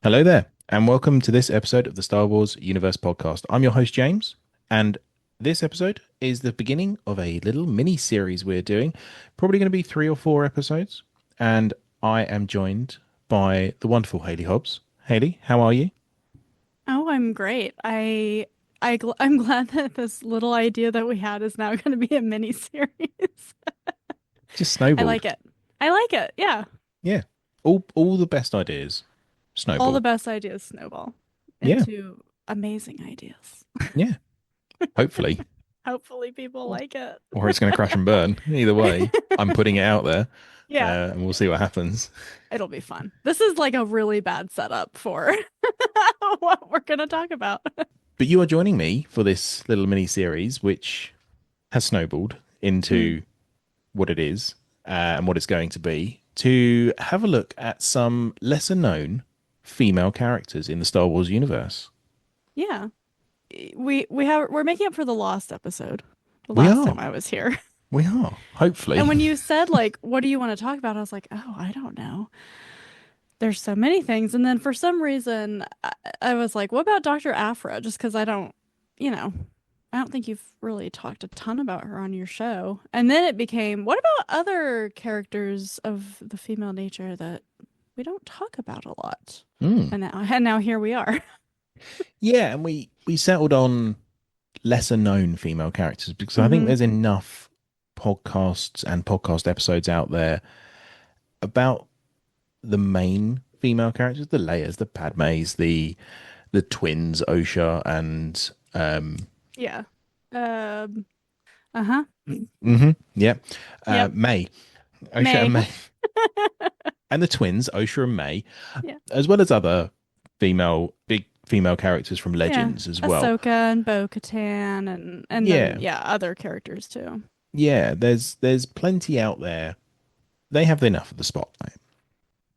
Hello there, and welcome to this episode of the Star Wars Universe podcast. I'm your host, James, and this episode is the beginning of a little mini series we're doing. Probably going to be 3 or 4 episodes, and I am joined by the wonderful Hayley Hobbs. Hayley, how are you? Oh, I'm great. I'm glad that this little idea that we had is now going to be a mini series. Just I snowballed. like it. I like it. Yeah. Yeah, all the best ideas All the snowball. best ideas snowball Yeah, into amazing ideas. yeah. Hopefully, Hopefully people like it. or it's going to crash and burn. Either way, I'm putting it out there, Yeah, and we'll see what happens. it'll be fun. This is like a really bad setup for what we're going to talk about. But you are joining me for this little mini series, which has snowballed Mm. into what it is and what it's going to be, to have a look at some lesser known female characters in the Star Wars universe. Yeah. We're making up for the lost episode. The We last are. time I was here. We are. Hopefully. And when you said like, what do you want to talk about? I was like, oh, I don't know. There's so many things. And then for some reason, I was like, what about Dr. Afra? Just because you know, I don't think you've really talked a ton about her on your show. And then it became, what about other characters of the female nature that we don't talk about a lot? Mm. And now here we are. Yeah, and we settled on lesser known female characters because I think Hmm. there's enough podcasts and podcast episodes out there about the main female characters, the Leias, the Padmes, the twins, Osha and Yeah. Um, uh-huh. yeah, Yep. May, Osha and May. May, and the twins, Osha and May, Yeah. as well as other big female characters from Yeah. Legends as well. Ahsoka and Bo-Katan and then Yeah, yeah, other characters too. yeah. There's plenty out there. They have enough of the spotlight.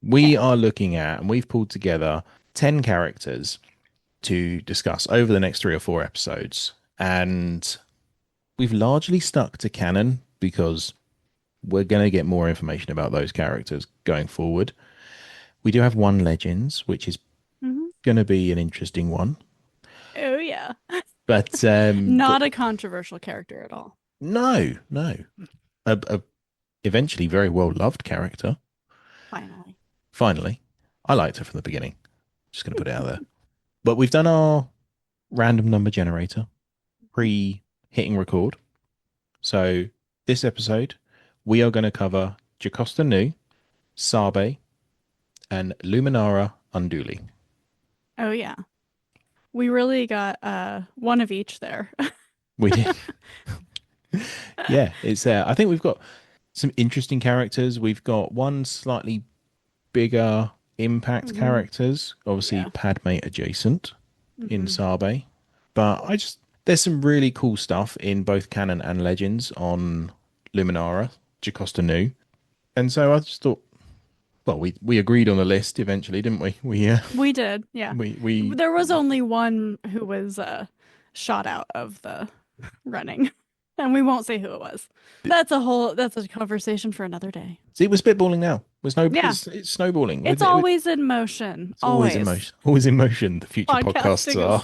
We Yeah. are looking at, and we've pulled together 10 characters to discuss over the next 3 or 4 episodes, and we've largely stuck to canon because we're going to get more information about those characters going forward. We do have one Legends, which is Hmm. going to be an interesting one. Oh yeah. But Not a controversial character at all. no, no, a eventually very well loved character. Finally. Finally, I liked her from the beginning. Just going to put it out there. But we've done our random number generator pre hitting record. So this episode, we are going to cover Jacosta Nu, Sabe, and Luminara Unduli. Oh yeah. We really got one of each there. We did. Yeah, it's I think we've got some interesting characters. We've got one slightly bigger impact Hmm. characters, obviously Yeah. Padme adjacent in Hmm. Sabe. But there's some really cool stuff in both canon and legends on Luminara, Jacosta Nu. And so I just thought, well, we agreed on the list eventually, didn't we? We did, yeah. We There was only one who was shot out of the running. And we won't say who it was. That's a conversation for another day. see we're spitballing now. Yeah. It's snowballing. It's always in motion. It's always in Always. motion. Always in motion. The future podcasts Podcasting are.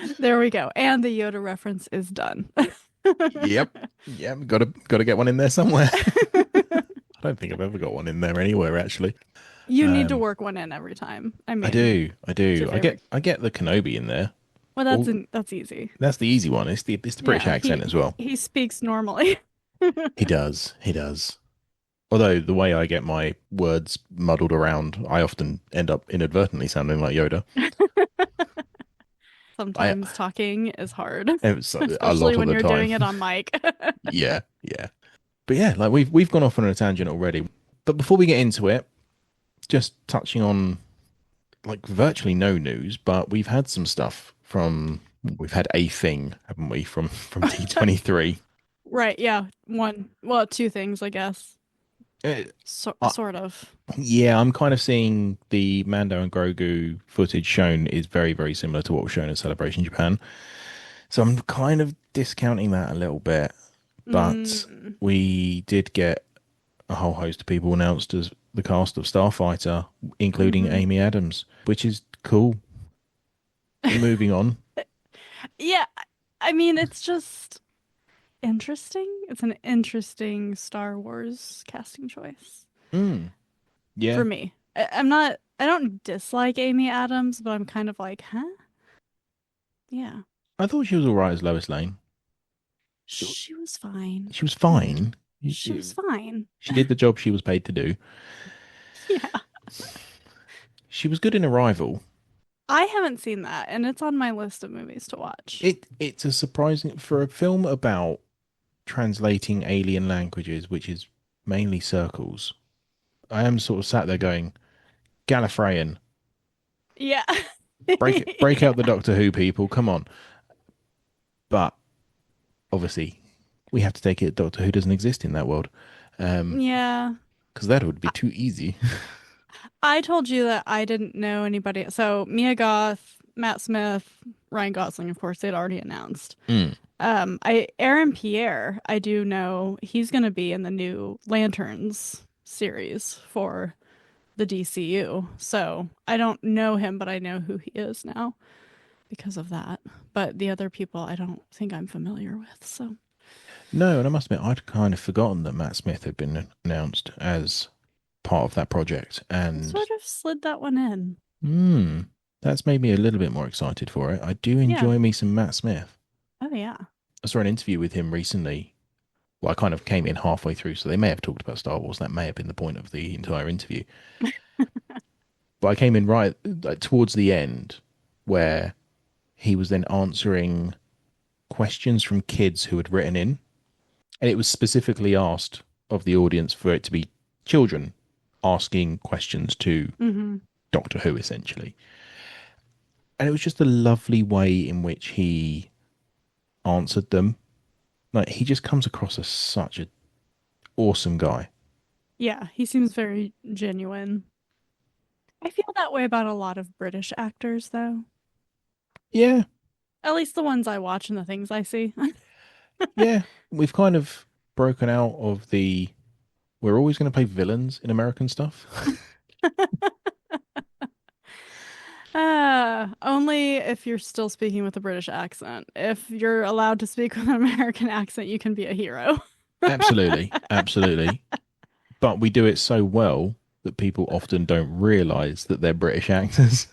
is there we go. And the Yoda reference is done. Yep. Yep. Got to get one in there somewhere. I don't think I've ever got one in there anywhere actually. You need to Um, work one in every time. I I mean, do. I it's your do. favorite. I get the Kenobi in there. Well, All, that's easy. that's the easy one. It's the British Yeah, accent as well. he speaks normally. He does. He does. Although the way I get my words muddled around, I often end up inadvertently sounding like Yoda. I Sometimes talking is hard, it's a lot especially of when the you're doing time. it on mic. Yeah, yeah. But yeah, like we've gone off on a tangent already. But before we get into it, just touching on like virtually no news, but we've had some stuff from we've had a thing, haven't we, from D23. Right, yeah. Well, two things, I guess. Uh, Sort of. yeah, I'm kind of seeing the Mando and Grogu footage shown is very, very similar to what was shown at Celebration Japan. So I'm kind of discounting that a little bit. But Mm, we did get a whole host of people announced as the cast of Starfighter, including Hmm. Amy Adams, which is cool. Moving on. Yeah, I mean, it's just interesting. It's an interesting Star Wars casting choice Mm, for yeah, me. I'm not, I don't dislike Amy Adams, but I'm kind of like, huh? Yeah. I thought she was all right as Lois Lane. She was fine. She was Yeah. fine. She was fine. She did the job she was paid to do. Yeah. She was good in Arrival. I haven't seen that, and it's on my list of movies to watch. It's a surprising for a film about translating alien languages, which is mainly circles. I am sort of sat there going, Gallifreyan, Yeah. break out the Yeah. Doctor Who people, come on. But obviously, we have to take it Doctor Who doesn't exist in that world, Yeah. because that would be too easy. I told you that I didn't know anybody. So Mia Goth, Matt Smith, Ryan Gosling, of course, they'd already announced. Mm. I Aaron Pierre, I do know he's going to be in the new Lanterns series for the DCU. So I don't know him, but I know who he is now because of that. But the other people, I don't think I'm familiar with. So No, and I must admit, I'd kind of forgotten that Matt Smith had been announced as part of that project, I and sort of slid that one in. mm, that's made me a little bit more excited for it. I do Yeah. enjoy me some Matt Smith. Oh yeah. I saw an interview with him recently. Well, I kind of came in halfway through, so they may have talked about Star Wars. That may have been the point of the entire interview. But I came in right like, towards the end, where he was then answering questions from kids who had written in, and it was specifically asked of the audience for it to be children asking questions to Hmm. Doctor Who, essentially. And it was just a lovely way in which he answered them. Like he just comes across as such an awesome guy. Yeah, he seems very genuine. I feel that way about a lot of British actors, though. Yeah, At least the ones I watch and the things I see. yeah. We've kind of broken out of the we're always going to play villains in American stuff. Only if you're still speaking with a British accent. If you're allowed to speak with an American accent, you can be a hero. Absolutely, absolutely. But we do it so well that people often don't realize that they're British actors.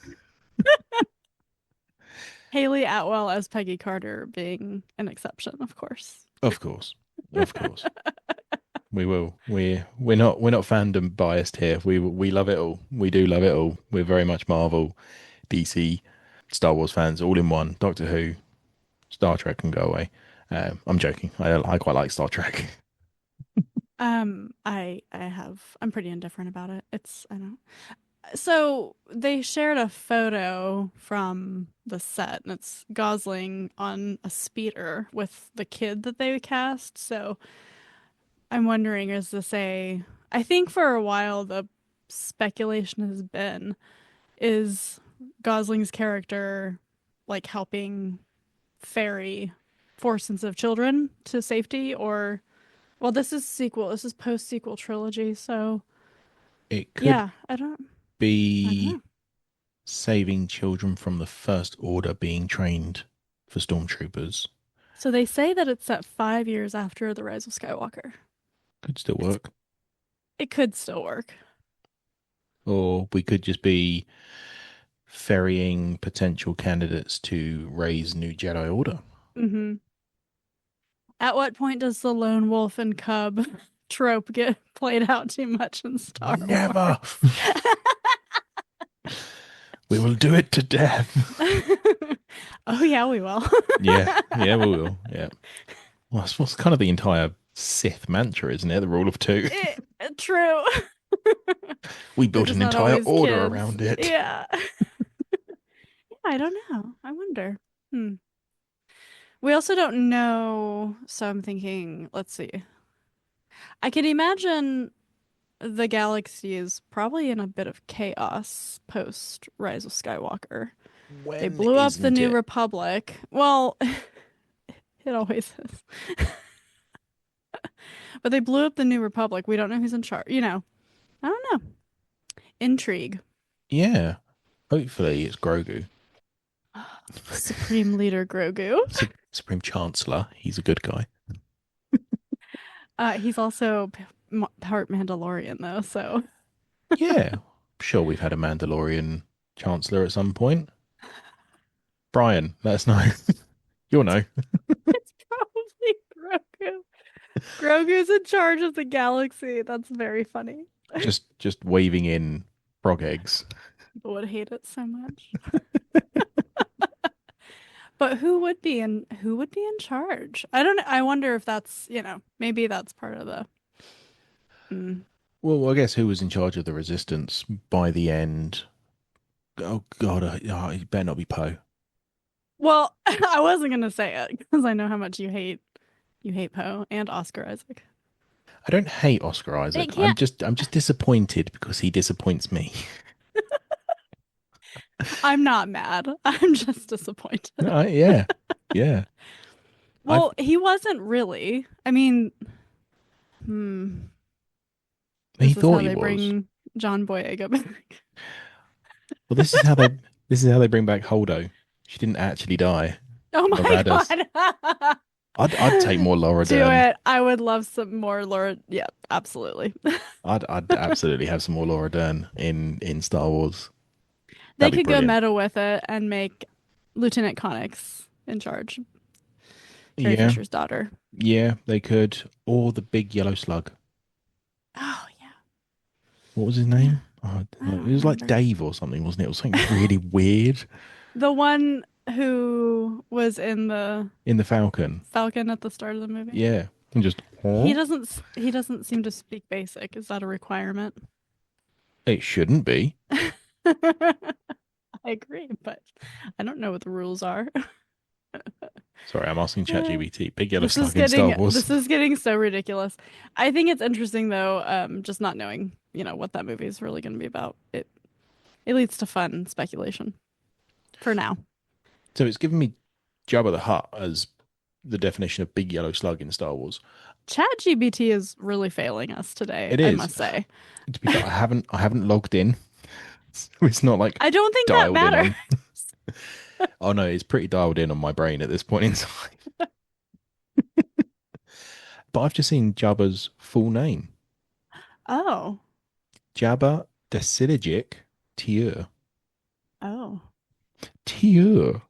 Haley Atwell as Peggy Carter being an exception, of course. Of course, of course, we will. We're not fandom biased here. We love it all. We do love it all. We're very much Marvel, DC, Star Wars fans, all in one. Doctor Who, Star Trek can go away. I'm joking. I quite like Star Trek. I'm pretty indifferent about it. I don't. So they shared a photo from the set, and it's Gosling on a speeder with the kid that they cast. So I'm wondering, is this a? I think for a while the speculation has been, is Gosling's character like helping ferry four sensitive children to safety, or well, this is sequel. This is post sequel trilogy, so It could yeah, I don't be know. saving children from the First Order being trained for stormtroopers. So they say that it's set 5 years after the Rise of Skywalker. Could still It's work. it could still work. Or we could just be ferrying potential candidates to raise new Jedi Order. Hmm. At what point does the lone wolf and cub trope get played out too much in Star Never. Wars? We will do it to death. Oh yeah, we will. Yeah, yeah, we will. Yeah. Well, that's what's kind of the entire Sith mantra, isn't it? The rule of two. True. We They're built just an not entire always order kids. around it. Yeah. I don't know. I wonder. Hmm. We also don't know, so I'm thinking, let's see. I can imagine the galaxy is probably in a bit of chaos post Rise of Skywalker. They When blew up the isn't New it? Republic. Well, it always is. But they blew up the New Republic. We don't know who's in charge, you know. I don't know. Intrigue. Yeah. Hopefully it's Grogu. Supreme Leader Grogu. Supreme Chancellor. He's a good guy. He's also part Mandalorian though, so Yeah. Sure, we've had a Mandalorian Chancellor at some point. Brian, let us know. You'll know. it's probably Grogu. Grogu's in charge of the galaxy. That's very funny. Just waving in frog eggs. People would hate it so much. But who would be in charge? I don't I wonder if that's, maybe that's part of the mm. Well, I guess who was in charge of the resistance by the end? Oh God, it better not be Poe. Well, I wasn't gonna say it because I know how much you hate Poe and Oscar Isaac. I don't hate Oscar They Isaac. can't. I'm just disappointed because he disappoints me. I'm not mad. I'm just disappointed. Yeah, yeah. I Well, he wasn't really. I mean, hmm, He this is how thought he they was. bring John Boyega back. Well, this is how they bring back Holdo. She didn't actually die. Oh Not my badass. God. I'd take more Laura Do Dern. it. I would love some more Laura. Yeah, absolutely. I'd absolutely have some more Laura Dern in Star Wars. They That'd be could go brilliant. meta with it and make Lieutenant Connix in charge, Carrie Yeah, Fisher's daughter. yeah, they could. Or the big yellow slug. Oh, yeah. What was his Yeah. name? Oh, I it don't was like remember. Dave or something, wasn't it? It was something really weird The one who was in the in the Falcon. Falcon at the start of the movie. Yeah, and just He doesn't seem to speak basic. Is that a requirement? it shouldn't be. I agree, but I don't know what the rules are. Sorry, I'm asking ChatGPT. Big yellow slug in Star Wars. This is getting so ridiculous. I think it's interesting though, just not knowing, what that movie is really going to be about. It leads to fun speculation for now. So it's given me Jabba the Hutt as the definition of big yellow slug in Star Wars. ChatGPT is really failing us today, It I is. must say. To be fair, I haven't logged in. So it's not like I don't think that dialed in matters. on. Oh no, it's pretty dialed in on my brain at this point in time. But I've just seen Jabba's full name. Oh, Jabba Decidigic Tiur. oh. Tiur.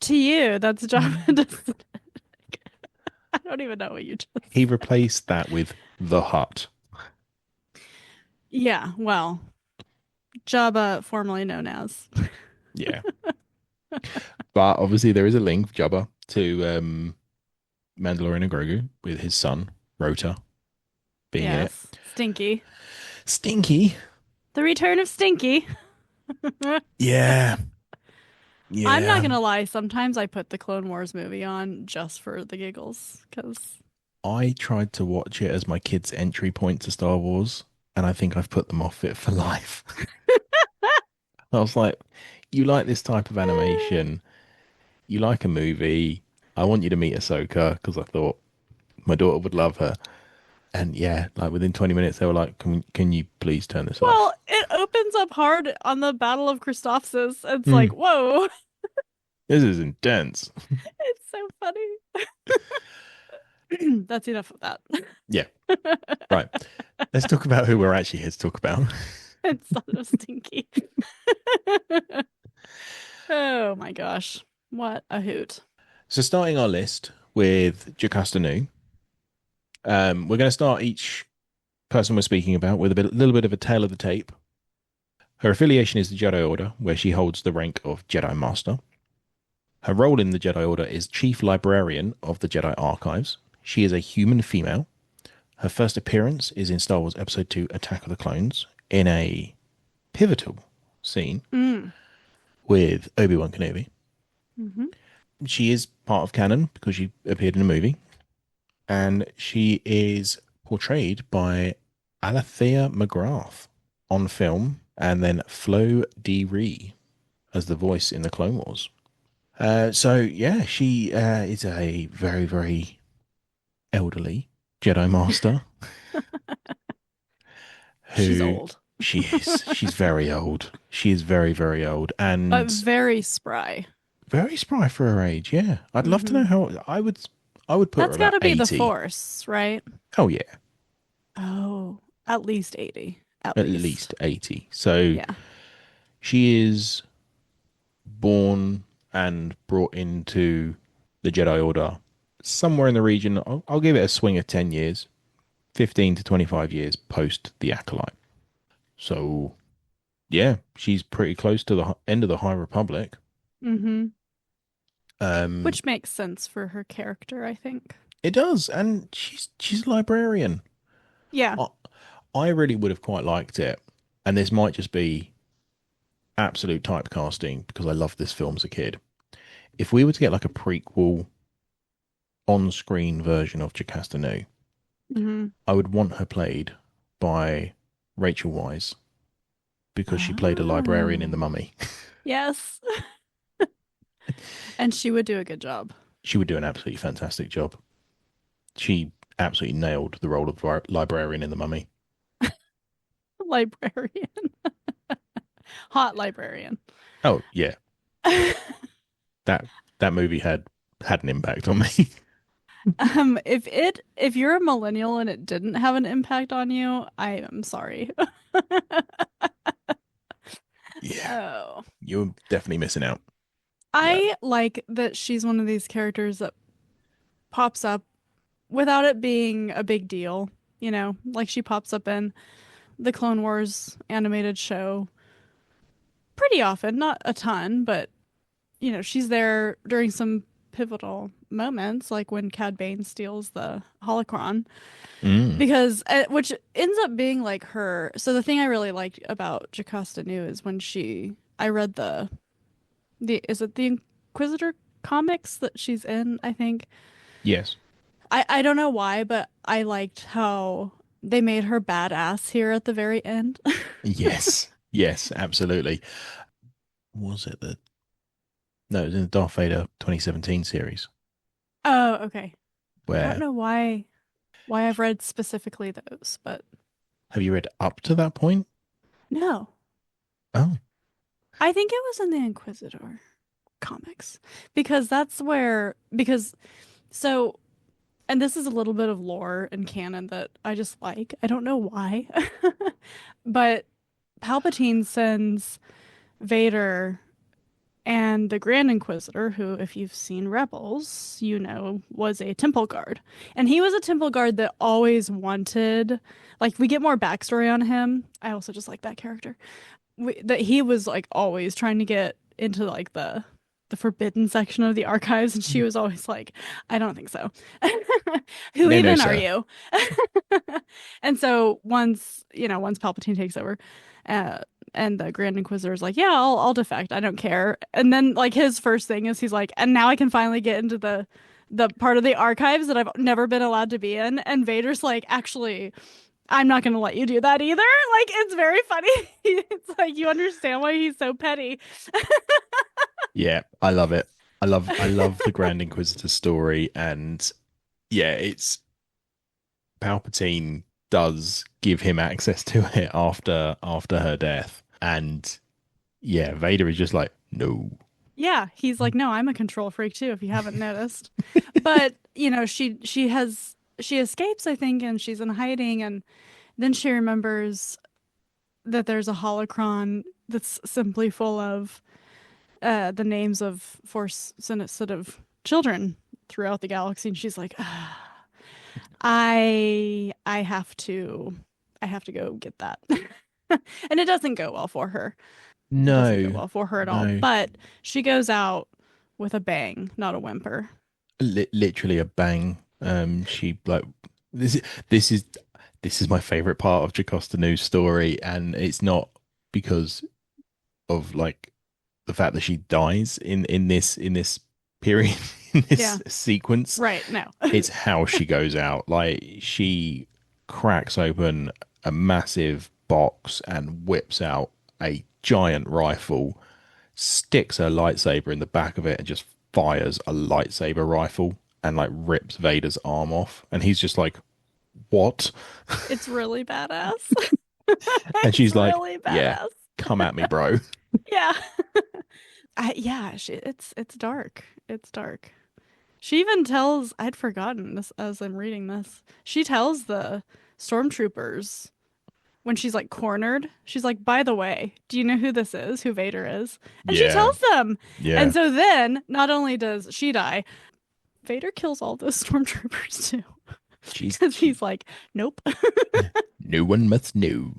To you, that's John. I don't even know what you just He said. replaced that with the Hut. Yeah, well, Jabba, formerly known as. Yeah. But obviously there is a link, Jabba, to Mandalorian and Grogu with his son, Rota, being in it. Yes, Stinky. Stinky. The return of Stinky. Yeah. I'm not Yeah. gonna lie, sometimes I put the Clone Wars movie on just for the giggles, because I tried to watch it as my kids' entry point to Star Wars, and I think I've put them off it for life. I was like, you like this type of animation, you like a movie. I want you to meet Ahsoka because I thought my daughter would love her. And yeah, like within 20 minutes, they were like, can you please turn this off? well, it opens up hard on the Battle of Christophsis. It's Hmm, like, whoa, this is intense. it's so funny. That's enough of that. Yeah, right. Let's talk about who we're actually here to talk about. It's so stinky. Oh my gosh. What a hoot. So, starting our list with Jacosta Nu, we're going to start each person we're speaking about with little bit of a tale of the tape. Her affiliation is the Jedi Order, where she holds the rank of Jedi Master. Her role in the Jedi Order is Chief Librarian of the Jedi Archives. She is a human female. Her first appearance is in Star Wars Episode 2 Attack of the Clones in a pivotal scene Mm. with Obi-Wan Kenobi. Hmm. She is part of canon because she appeared in a movie. And she is portrayed by Alethea McGrath on film, and then Flo D. Ree as the voice in the Clone Wars. So yeah, she is a very, very elderly Jedi Master. She's who old, she is. She's very old. She is very, very old but and very spry. very spry for her age. Yeah. I'd love to know Hmm. how I would put her That's got about to be the 80. Force, right? Oh yeah, Oh, at least 80. At at least. least 80. So Yeah. she is born and brought into the Jedi Order somewhere in the region. I'll give it a swing of 10 years, 15 to 25 years post the Acolyte. So, yeah, she's pretty close to the end of the High Republic. Hmm. Um, Which makes sense for her character, I think. it does, and she's a librarian. Yeah. I, I really would have quite liked it, and this might just be absolute typecasting because I loved this film as a kid. If we were to get like a prequel on-screen version of Jacosta Nu, Hmm. I would want her played by Rachel Weisz because she played a librarian in The Oh, Mummy. yes. And she would do a good job. She would do an absolutely fantastic job. She absolutely nailed the role of librarian in The Mummy. Librarian. Hot librarian. Oh yeah, that that movie had an impact on me. If you're a millennial and it didn't have an impact on you, I am sorry. Yeah, Oh. you're definitely missing out. Yeah. I like that she's one of these characters that pops up without it being a big deal, like she pops up in the Clone Wars animated show pretty often, not a ton, but she's there during some pivotal moments, like when Cad Bane steals the holocron, Mm. because which ends up being like her. So the thing I really liked about Jacosta Nu is when I read the is it the Inquisitor comics that she's in, I think. Yes. I don't know why, but I liked how they made her badass here at the very end. Yes. Yes. Absolutely. Was it the No, it was in the Darth Vader 2017 series Oh, okay. I don't where know why I've read specifically those, but have you read up to that point? no. Oh, I think it was in the Inquisitor comics because so and this is a little bit of lore and canon that I just like. I don't know why. But Palpatine sends Vader and the Grand Inquisitor, who, if you've seen Rebels, was a temple guard. And he was a temple guard that always wanted, like, we get more backstory on him. I also just like that character. That he was, like, always trying to get into, like, the forbidden section of the archives. And she was always like, I don't think so. Who no, no, even are sir. you? And so once Palpatine takes over, uh, and the Grand Inquisitor is like, yeah, I'll defect. I don't care. And then like his first thing is he's like, and now I can finally get into the part of the archives that I've never been allowed to be in. And Vader's like, actually, I'm not gonna let you do that either. Like it's very funny. It's like you understand why he's so petty. Yeah, I love it. I love the Grand Inquisitor story, and yeah, it's Palpatine does give him access to it after her death, and yeah, Vader is just like, no. Yeah, he's like, no, I'm a control freak too, if you haven't noticed. But, she escapes, I think, and she's in hiding, and then she remembers that there's a holocron that's simply full of the names of Force sensitive children throughout the galaxy, and she's like, I have to go get that. And it doesn't go well for her. It doesn't go No, well for her at all. no. But she goes out with a bang, not a whimper. Literally a bang. She like this. This is this is my favorite part of Jacosta Nu's story, and it's not because of like the fact that she dies in this period in Yeah. this sequence. Right. No. It's how she goes out. Like she cracks open a massive box and whips out a giant rifle, sticks her lightsaber in the back of it, and just fires a lightsaber rifle and like rips Vader's arm off. And he's just like, "What?" It's really badass. And It's she's like, really yeah, badass. come at me, bro. Yeah. Yeah, it's dark. It's dark. She even tells, I'd forgotten this as I'm reading this. She tells the stormtroopers when she's like cornered, she's like, by the way, do you know who this is? Who Vader is? And she Yeah, tells them. And yeah. so then not only does she die, Vader kills all those stormtroopers too. She's Because she, he's like, nope. no one must know.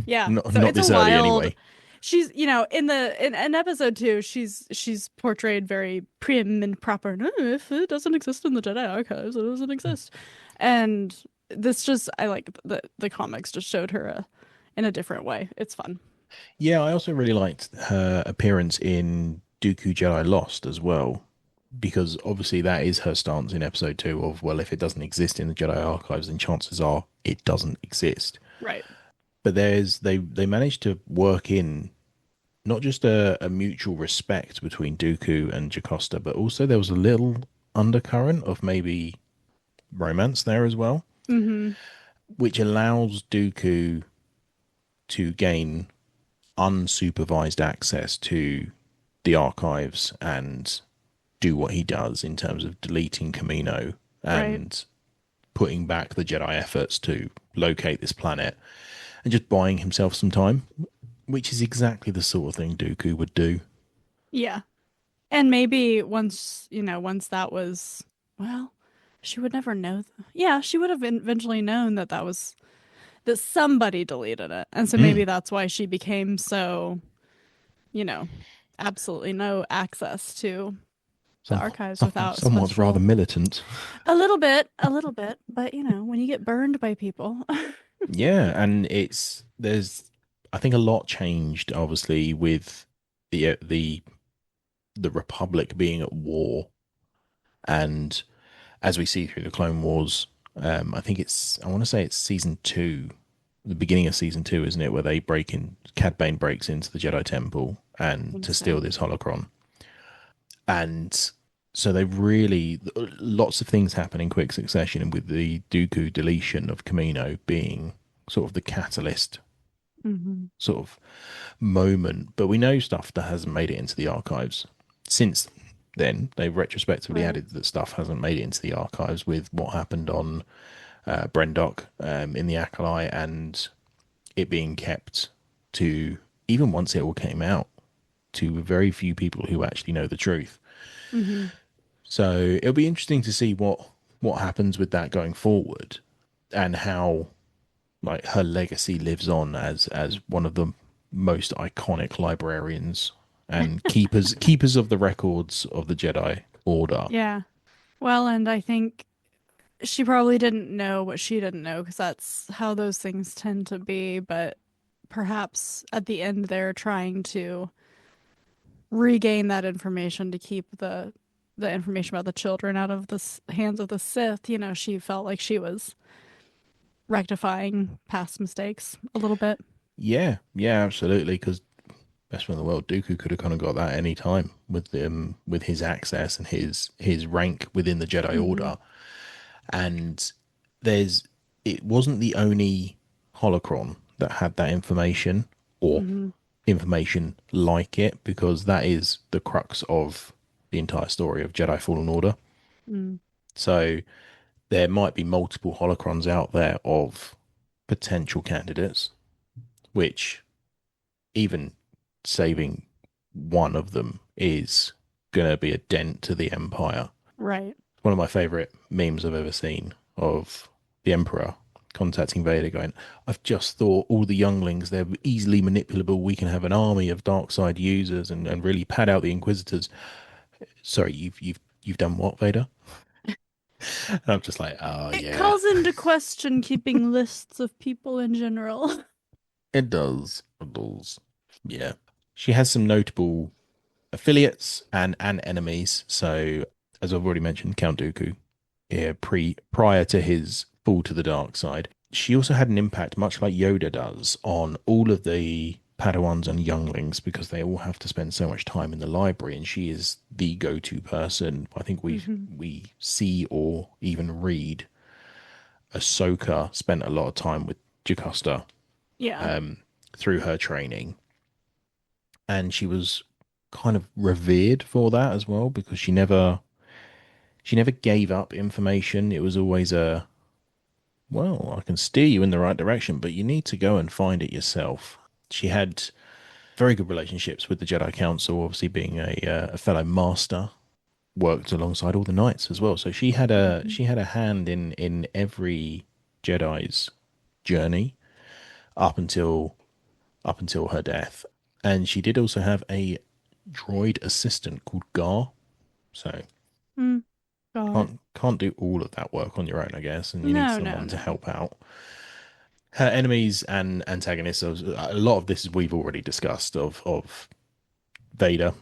Yeah. So Not it's a this early wild. anyway. She's, in episode 2, she's portrayed very prim and proper. No, if it doesn't exist in the Jedi archives, it doesn't exist. And this just, I like the comics just showed her in a different way. It's fun. Yeah, I also really liked her appearance in Dooku Jedi Lost as well, because obviously that is her stance in episode 2 of, well, if it doesn't exist in the Jedi archives, then chances are it doesn't exist. Right. But they managed to work in not just a mutual respect between Dooku and Jacosta, but also there was a little undercurrent of maybe romance there as well, Mm-hmm. which allows Dooku to gain unsupervised access to the archives and do what he does in terms of deleting Camino Right. and putting back the Jedi efforts to locate this planet and just buying himself some time, which is exactly the sort of thing Dooku would do. Yeah. And maybe once that was, well, she would never know. Yeah, she would have eventually known that somebody deleted it. And so maybe Mm. that's why she became so, you know, absolutely no access to the archives without Somewhat rather special. militant. A little bit, but when you get burned by people. Yeah, and there's I think a lot changed obviously with the Republic being at war, and as we see through the Clone Wars, I think I want to say it's season 2, the beginning of season 2, isn't it, where they break in, Cad Bane breaks into the Jedi Temple I and think to steal so. this holocron, and so they really lots of things happen in quick succession, and with the Dooku deletion of Camino being sort of the catalyst Hmm. sort of moment. But we know stuff that hasn't made it into the archives since then. They've retrospectively Right. added that stuff hasn't made it into the archives with what happened on Brendok in the Acolyte, and it being kept to, even once it all came out, to very few people who actually know the truth. Hmm. So it'll be interesting to see what happens with that going forward, and how like her legacy lives on as one of the most iconic librarians and keepers of the records of the Jedi Order. Yeah. Well, and I think she probably didn't know what she didn't know because that's how those things tend to be. But perhaps at the end, they're trying to regain that information to keep the information about the children out of the hands of the Sith. She felt like she was rectifying past mistakes a little bit. Yeah, yeah, absolutely. Because best friend in the world, Dooku could have kind of got that any time with his access and his rank within the Jedi Hmm. Order. And there's it wasn't the only holocron that had that information or Hmm. information like it, because that is the crux of the entire story of Jedi Fallen Order. Mm. So there might be multiple holocrons out there of potential candidates, which even saving one of them is going to be a dent to the Empire. Right. One of my favorite memes I've ever seen of the Emperor contacting Vader going, I've just thought all the younglings, they're easily manipulable. We can have an army of dark side users and really pad out the Inquisitors. Sorry, you've done what, Vader? And I'm just like, oh It yeah, calls into question keeping lists of people in general. it does. It does. Yeah. She has some notable affiliates and enemies. So, as I've already mentioned, Count Dooku, yeah, prior to his fall to the dark side, she also had an impact, much like Yoda does, on all of the Padawans and younglings, because they all have to spend so much time in the library, and she is the go-to person. I think we Hmm. we see or even read Ahsoka spent a lot of time with Jacosta, Yeah. through her training. And she was kind of revered for that as well, because she never gave up information. It was always a, well, I can steer you in the right direction, but you need to go and find it yourself. She had very good relationships with the Jedi Council, obviously being a fellow master, worked alongside all the knights as well. So Hmm. she had a hand in every Jedi's journey up until her death. And she did also have a droid assistant called Gar. So Mm, Gar. can't do all of that work on your own, I guess, and you need No, no, someone to no. help out. Her enemies and antagonists, a lot of this we've already discussed, of Vader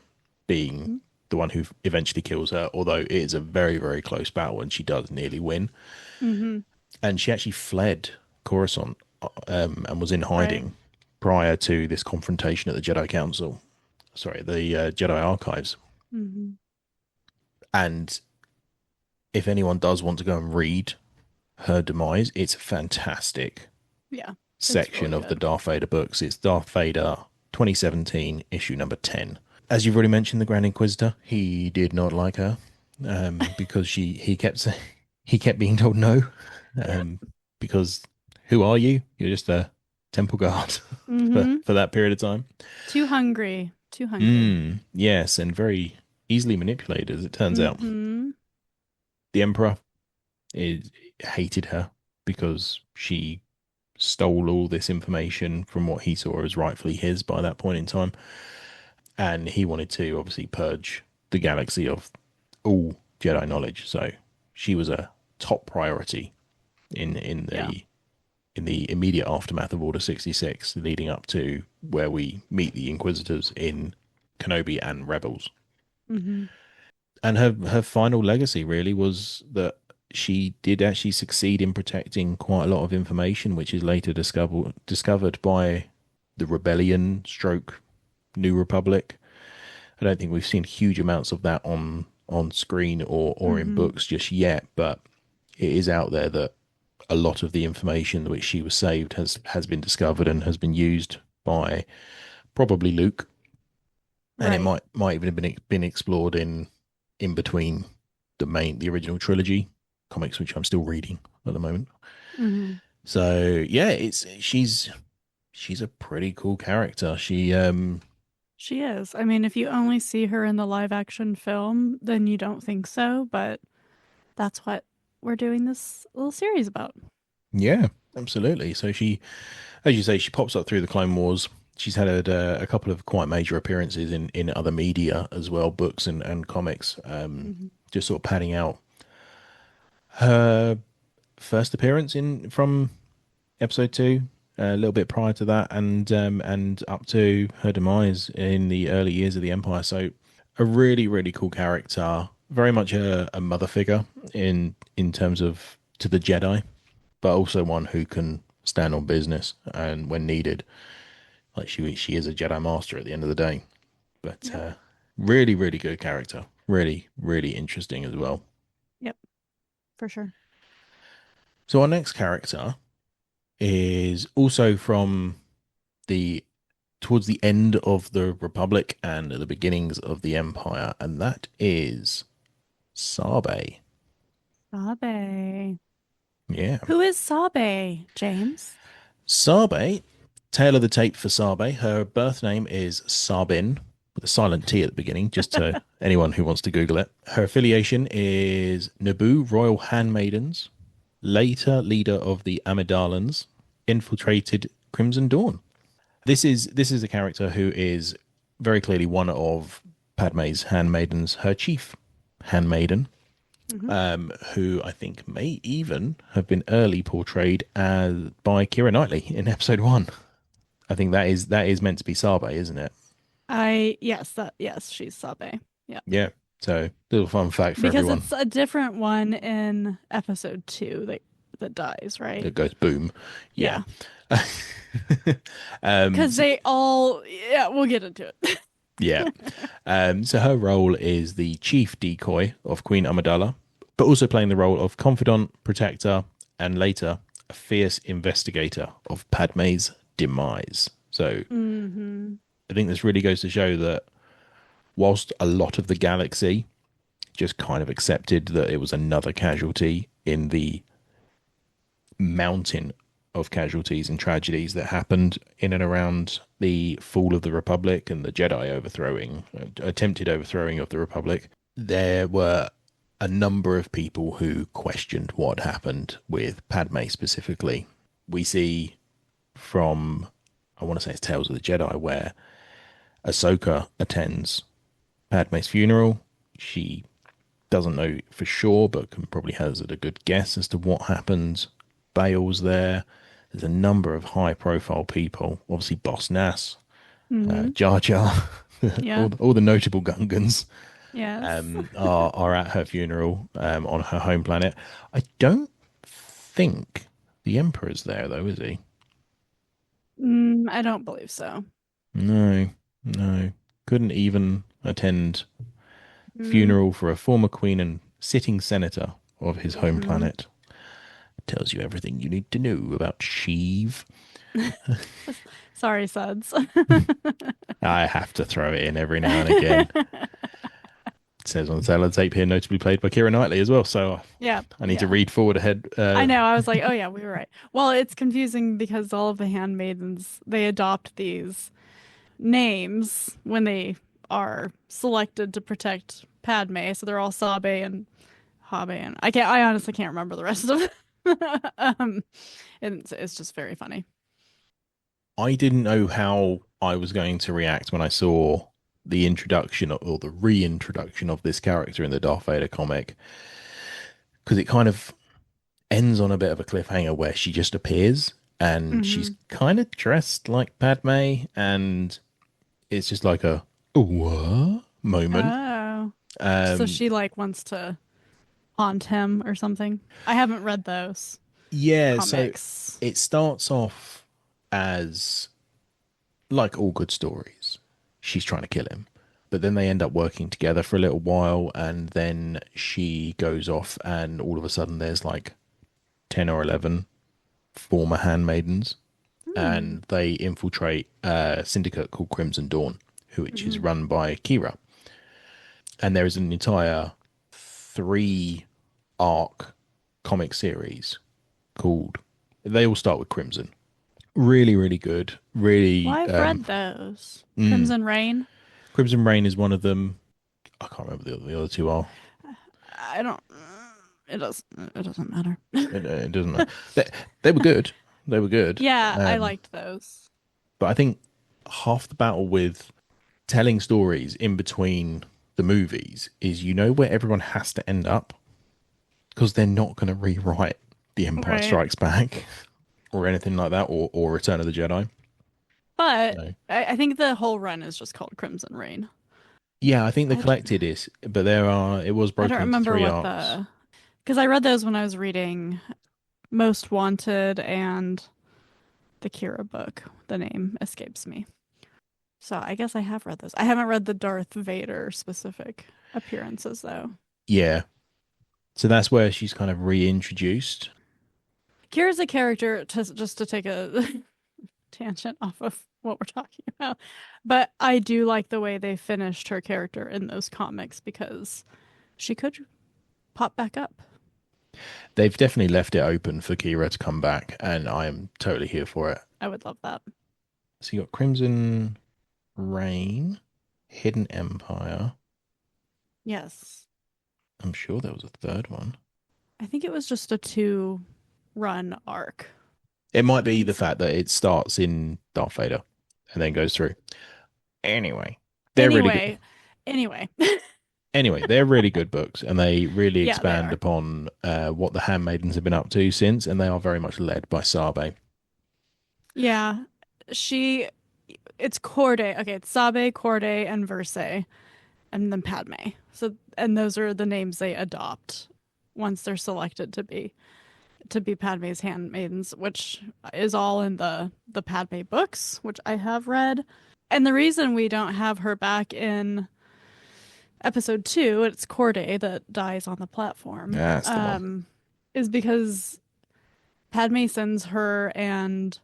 being the one who eventually kills her, although it is a very, very close battle and she does nearly win. Mm-hmm. And she actually fled Coruscant, and was in Right. hiding prior to this confrontation at the Jedi Council. Sorry, the Jedi Archives. Mm-hmm. And if anyone does want to go and read her demise, it's a fantastic Yeah. It's section really of the good. Darth Vader books. It's Darth Vader 2017, issue number 10. As you've already mentioned, the Grand Inquisitor, he did not like her, because he kept being told no, Yeah. um, because who are you? You're just a temple guard Mm-hmm. for that period of time. Too hungry. Too hungry. Yes, and very easily manipulated, as it turns out. Mm-hmm. The Emperor hated her because she stole all this information from what he saw as rightfully his by that point in time. And he wanted to obviously purge the galaxy of all Jedi knowledge. So she was a top priority in Yeah. the immediate aftermath of Order 66, leading up to where we meet the Inquisitors in Kenobi and Rebels. Mm-hmm. And her final legacy really was that she did actually succeed in protecting quite a lot of information, which is later discovered by the Rebellion stroke New Republic. I don't think we've seen huge amounts of that on screen or in Mm-hmm. books just yet, but it is out there that a lot of the information which she was saved has been discovered and has been used by probably Luke, and it Right. might even have been explored in between the original trilogy comics, which I'm still reading at the moment. Mm-hmm. So yeah, it's she's a pretty cool character. She is. I mean, if you only see her in the live action film, then you don't think so, but that's what we're doing this little series about. Yeah, absolutely. So she, as you say, she pops up through the Clone Wars. She's had a couple of quite major appearances in other media as well, books and comics. Mm-hmm. Just sort of padding out her first appearance in from episode two, a little bit prior to that, and up to her demise in the early years of the Empire. So a really really cool character, very much a mother figure in terms of to the Jedi, but also one who can stand on business and when needed. Like she is a Jedi Master at the end of the day. But Yep. really really good character, really really interesting as well. Yep. For sure. So our next character is also from the towards the end of the Republic and at the beginnings of the Empire, and that is Sabe. Sabe. Yeah. Who is Sabe, James? Sabe, tail of the tape for Sabe. Her birth name is Sabin, with a silent T at the beginning, just to anyone who wants to Google it. Her affiliation is Naboo Royal Handmaidens, later leader of the Amidalans, infiltrated Crimson Dawn. This is a character who is very clearly one of Padme's handmaidens, her chief handmaiden, Hmm. who I think may even have been early portrayed as by Keira Knightley in episode one. I think that is meant to be Sabe, isn't it? Yes, she's Sabe. Yeah. Yeah. So little fun fact for Because everyone. it's a different one in episode 2 that dies, right? It goes boom. Yeah. Yeah. um. Because So, they all, yeah, we'll get into it. yeah. So her role is the chief decoy of Queen Amidala, but also playing the role of confidant, protector, and later a fierce investigator of Padme's demise. So Mm-hmm. I think this really goes to show that whilst a lot of the galaxy just kind of accepted that it was another casualty in the mountain of casualties and tragedies that happened in and around the fall of the Republic and the Jedi overthrowing, attempted overthrowing of the Republic, there were a number of people who questioned what happened with Padme specifically. We see from, I want to say it's Tales of the Jedi, where Ahsoka attends Padme's funeral. She doesn't know for sure, but can probably hazard a good guess as to what happened. Bale's there. There's a number of high profile people. Obviously, Boss Nass, Mm-hmm. Jar Jar, Yeah. all the notable Gungans Yes. are at her funeral on her home planet. I don't think the Emperor's there, though, is he? I don't believe so. No, no. Couldn't even attend Mm-hmm. funeral for a former queen and sitting senator of his home planet. Tells you everything you need to know about Sheev. Sorry, Suds. I have to throw it in every now and again. It says on the tail of the tape here, notably played by Keira Knightley as well. So Yeah, I need to yeah. read forward ahead. I know. I was like, oh yeah, we were right. Well, it's confusing because all of the handmaidens they adopt these names when they are selected to protect Padme. So they're all Sabe and Habe, and I honestly can't remember the rest of it. um, and it's just very funny. I didn't know how I was going to react when I saw the introduction or the reintroduction of this character in the Darth Vader comic because it kind of ends on a bit of a cliffhanger where she just appears and she's Hmm. kind of dressed like Padme and it's just like a what moment. Oh, so Um, she like wants to haunt him or something. I haven't read those yeah, so comics. it starts off as like all good stories. She's trying to kill him. But then they end up working together for a little while, and then she goes off, and all of a sudden there's like 10 or 11 former handmaidens, Hmm. and they infiltrate a syndicate called Crimson Dawn, which is Hmm. run by Kira. And there is an entire 3 arc comic series called, they all start with Crimson. Really, really good. Well, Really, I've read those. mm, Crimson Rain. Crimson Rain is one of them. I can't remember the other two are. I don't. It does. It doesn't matter. It doesn't matter. They were good. They were good. Yeah, I liked those. But I think half the battle with telling stories in between the movies is you know where everyone has to end up because they're not going to rewrite The Empire Right. Strikes Back or anything like that or Return of the Jedi. But So, I think the whole run is just called Crimson Rain. yeah, I think the I don't, collected is, but it was I don't broken into remember three what arcs. the because I read those when I was reading Most Wanted and the Kira book. The name escapes me. So I guess I have read those. I haven't read the Darth Vader specific appearances though. Yeah. So that's where she's kind of reintroduced. Kira's a character just to take a tangent off of what we're talking about. But I do like the way they finished her character in those comics because she could pop back up. They've definitely left it open for Kira to come back, and I am totally here for it. I would love that. So you got Crimson Reign, Hidden Empire. Yes. I'm sure there was a third one. I think it was just a 2 run arc. It might I be think the so. fact that it starts in Darth Vader and then goes through. Anyway, they're really good. Anyway, anyway. Anyway, they're really good books, and they really Yeah, they expand are. upon what the Handmaidens have been up to since, and they are very much led by Sabe. Yeah. She it's Corday. Okay, it's Sabe, Corday, and Verse, and then Padme. So and those are the names they adopt once they're selected to be Padme's handmaidens, which is all in the Padme books, which I have read. And the reason we don't have her back in episode 2, it's Corday that dies on the platform, That's the one. is because Padme sends her and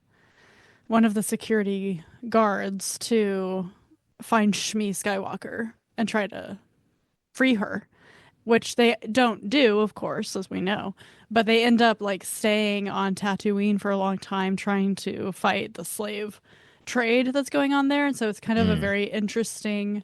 one of the security guards to find Shmi Skywalker and try to free her, which they don't do, of course, as we know. But they end up like staying on Tatooine for a long time trying to fight the slave trade that's going on there. And so it's kind of a Mm. very interesting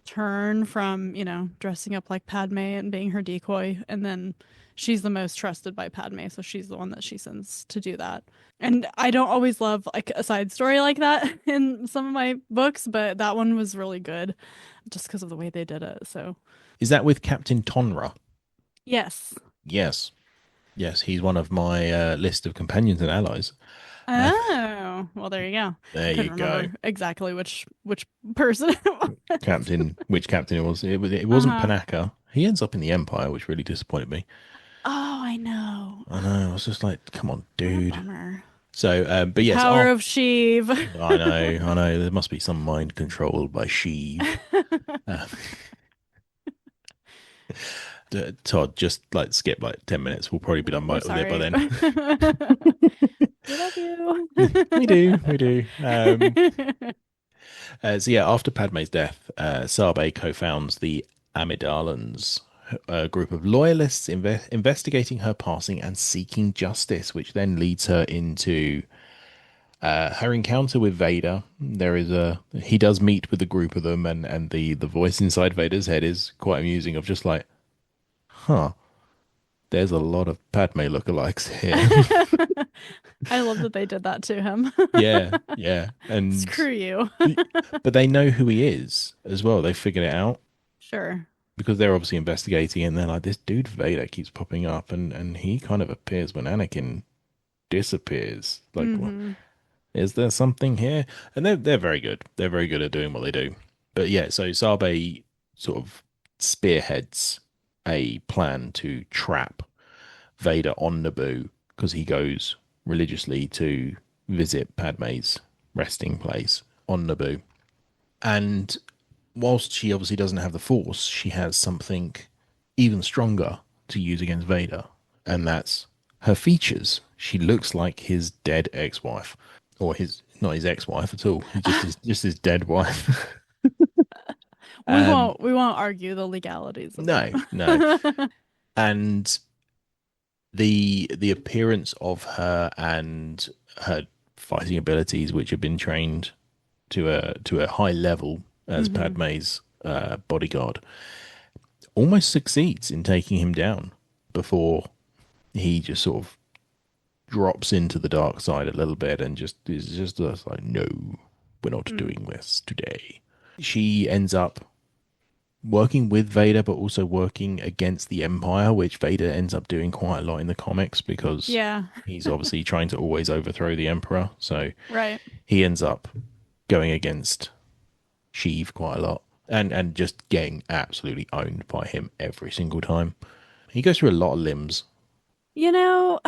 turn from, dressing up like Padme and being her decoy. And then she's the most trusted by Padme. So she's the one that she sends to do that. And I don't always love like a side story like that in some of my books, but that one was really good just because of the way they did it. So, Is that with Captain Tonra? yes. Yes. Yes, he's one of my list of companions and allies. Uh, Oh, well, there you go. there you Couldn't go. remember exactly which person it was. Which captain it was? It wasn't Uh-huh. Panaka. He ends up in the Empire, which really disappointed me. Oh, I know. I know. I was just like, come on, What a dude. bummer. So, but The yes, power of Sheev. I know. There must be some mind controlled by Sheev. Uh, Todd, just like skip like 10 minutes. We'll probably be done We're with it by sorry. then. We love you. We do, we do. So yeah, after Padme's death, Sabe co-founds the Amidalans, a group of loyalists investigating her passing and seeking justice, which then leads her into her encounter with Vader. He does meet with a group of them, and the voice inside Vader's head is quite amusing. Of just like, huh, there's a lot of Padme lookalikes here. I love that they did that to him. Yeah, yeah, and Screw you. but they know who he is as well. They figured it out Sure. because they're obviously investigating, and they're like, this dude Vader keeps popping up, and he kind of appears when Anakin disappears. Like, what, Hmm. is there something here? And they're very good. They're very good at doing what they do. But yeah, so Sabe sort of spearheads a plan to trap Vader on Naboo because he goes religiously to visit Padme's resting place on Naboo. And whilst she obviously doesn't have the Force, she has something even stronger to use against Vader, and that's her features. She looks like his dead ex-wife, or his not his ex-wife at all. He just his dead wife. We um, won't argue the legalities of no, no, it. and the appearance of her and her fighting abilities, which have been trained to a high level as Hmm. Padme's bodyguard, almost succeeds in taking him down before he just sort of drops into the dark side a little bit and just is just like, no, we're not Mm. doing this today. She ends up working with Vader, but also working against the Empire, which Vader ends up doing quite a lot in the comics because Yeah. he's obviously trying to always overthrow the Emperor. So Right. he ends up going against Sheev quite a lot and just getting absolutely owned by him every single time. He goes through a lot of limbs You know,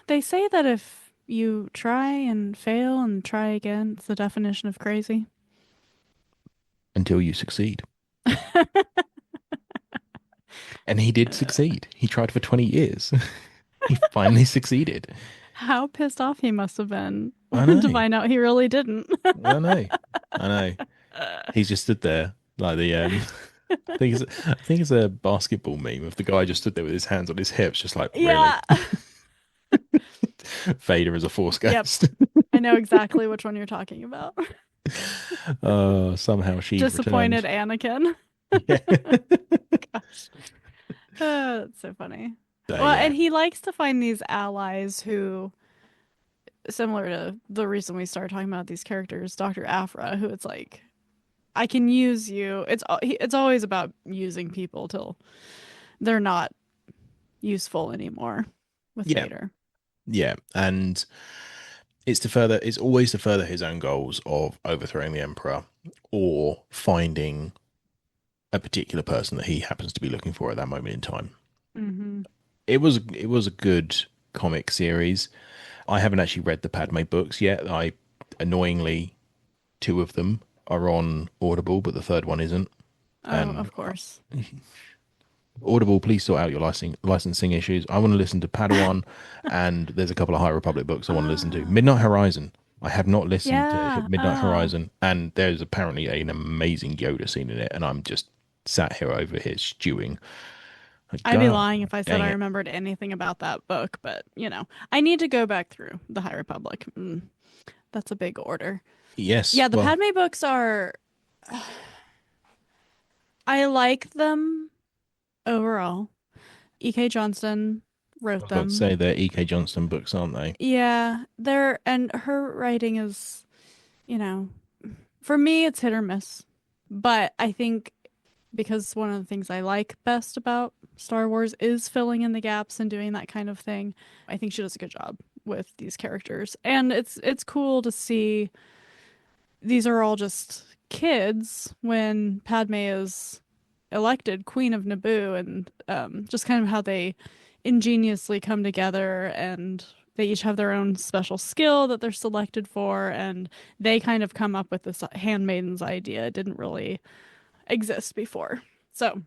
they say that if you try and fail and try again, it's the definition of crazy. until you succeed. And he did succeed. He tried for 20 years. He finally succeeded. How pissed off he must have been I to know. find out he really didn't. I know. I know. He's just stood there like the I think it's a basketball meme of the guy just stood there with his hands on his hips, just like, really? Yeah. Vader is a force Yep. ghost. I know exactly which one you're talking about. Somehow Sheev Disappointed returns. Anakin. Yeah. Gosh. That's so funny. So Well, yeah. and he likes to find these allies who, similar to the reason we started talking about these characters, Dr. Afra, who it's like, I can use you. It's always about using people till they're not useful anymore with Yeah. Vader. Yeah. And it's always to further his own goals of overthrowing the Emperor or finding a particular person that he happens to be looking for at that moment in time. Hmm. It was a good comic series. I haven't actually read the Padme books yet. I annoyingly two of them are on Audible, but the third one isn't. Oh, And of course. Audible, please sort out your licensing issues. I want to listen to Padawan, and there's a couple of High Republic books I want to listen to. Oh, Midnight Horizon. I have not listened to Yeah. Midnight Oh, Horizon, and there's apparently an amazing Yoda scene in it, and I'm just sat here over here stewing. Like, I'd be God, lying if I said dang I it. remembered anything about that book, but I need to go back through the High Republic. That's a big order. Yes, Yeah, the well, Padme books are, I like them overall. EK Johnston I wrote was about to them. say they're EK Johnston books, aren't they? Yeah, and her writing is, you know, for me, it's hit or miss. But I think because one of the things I like best about Star Wars is filling in the gaps and doing that kind of thing, I think she does a good job with these characters. And it's cool to see these are all just kids when Padme is elected Queen of Naboo, and just kind of how they ingeniously come together, and they each have their own special skill that they're selected for, and they kind of come up with this handmaidens idea. It didn't really exist before. So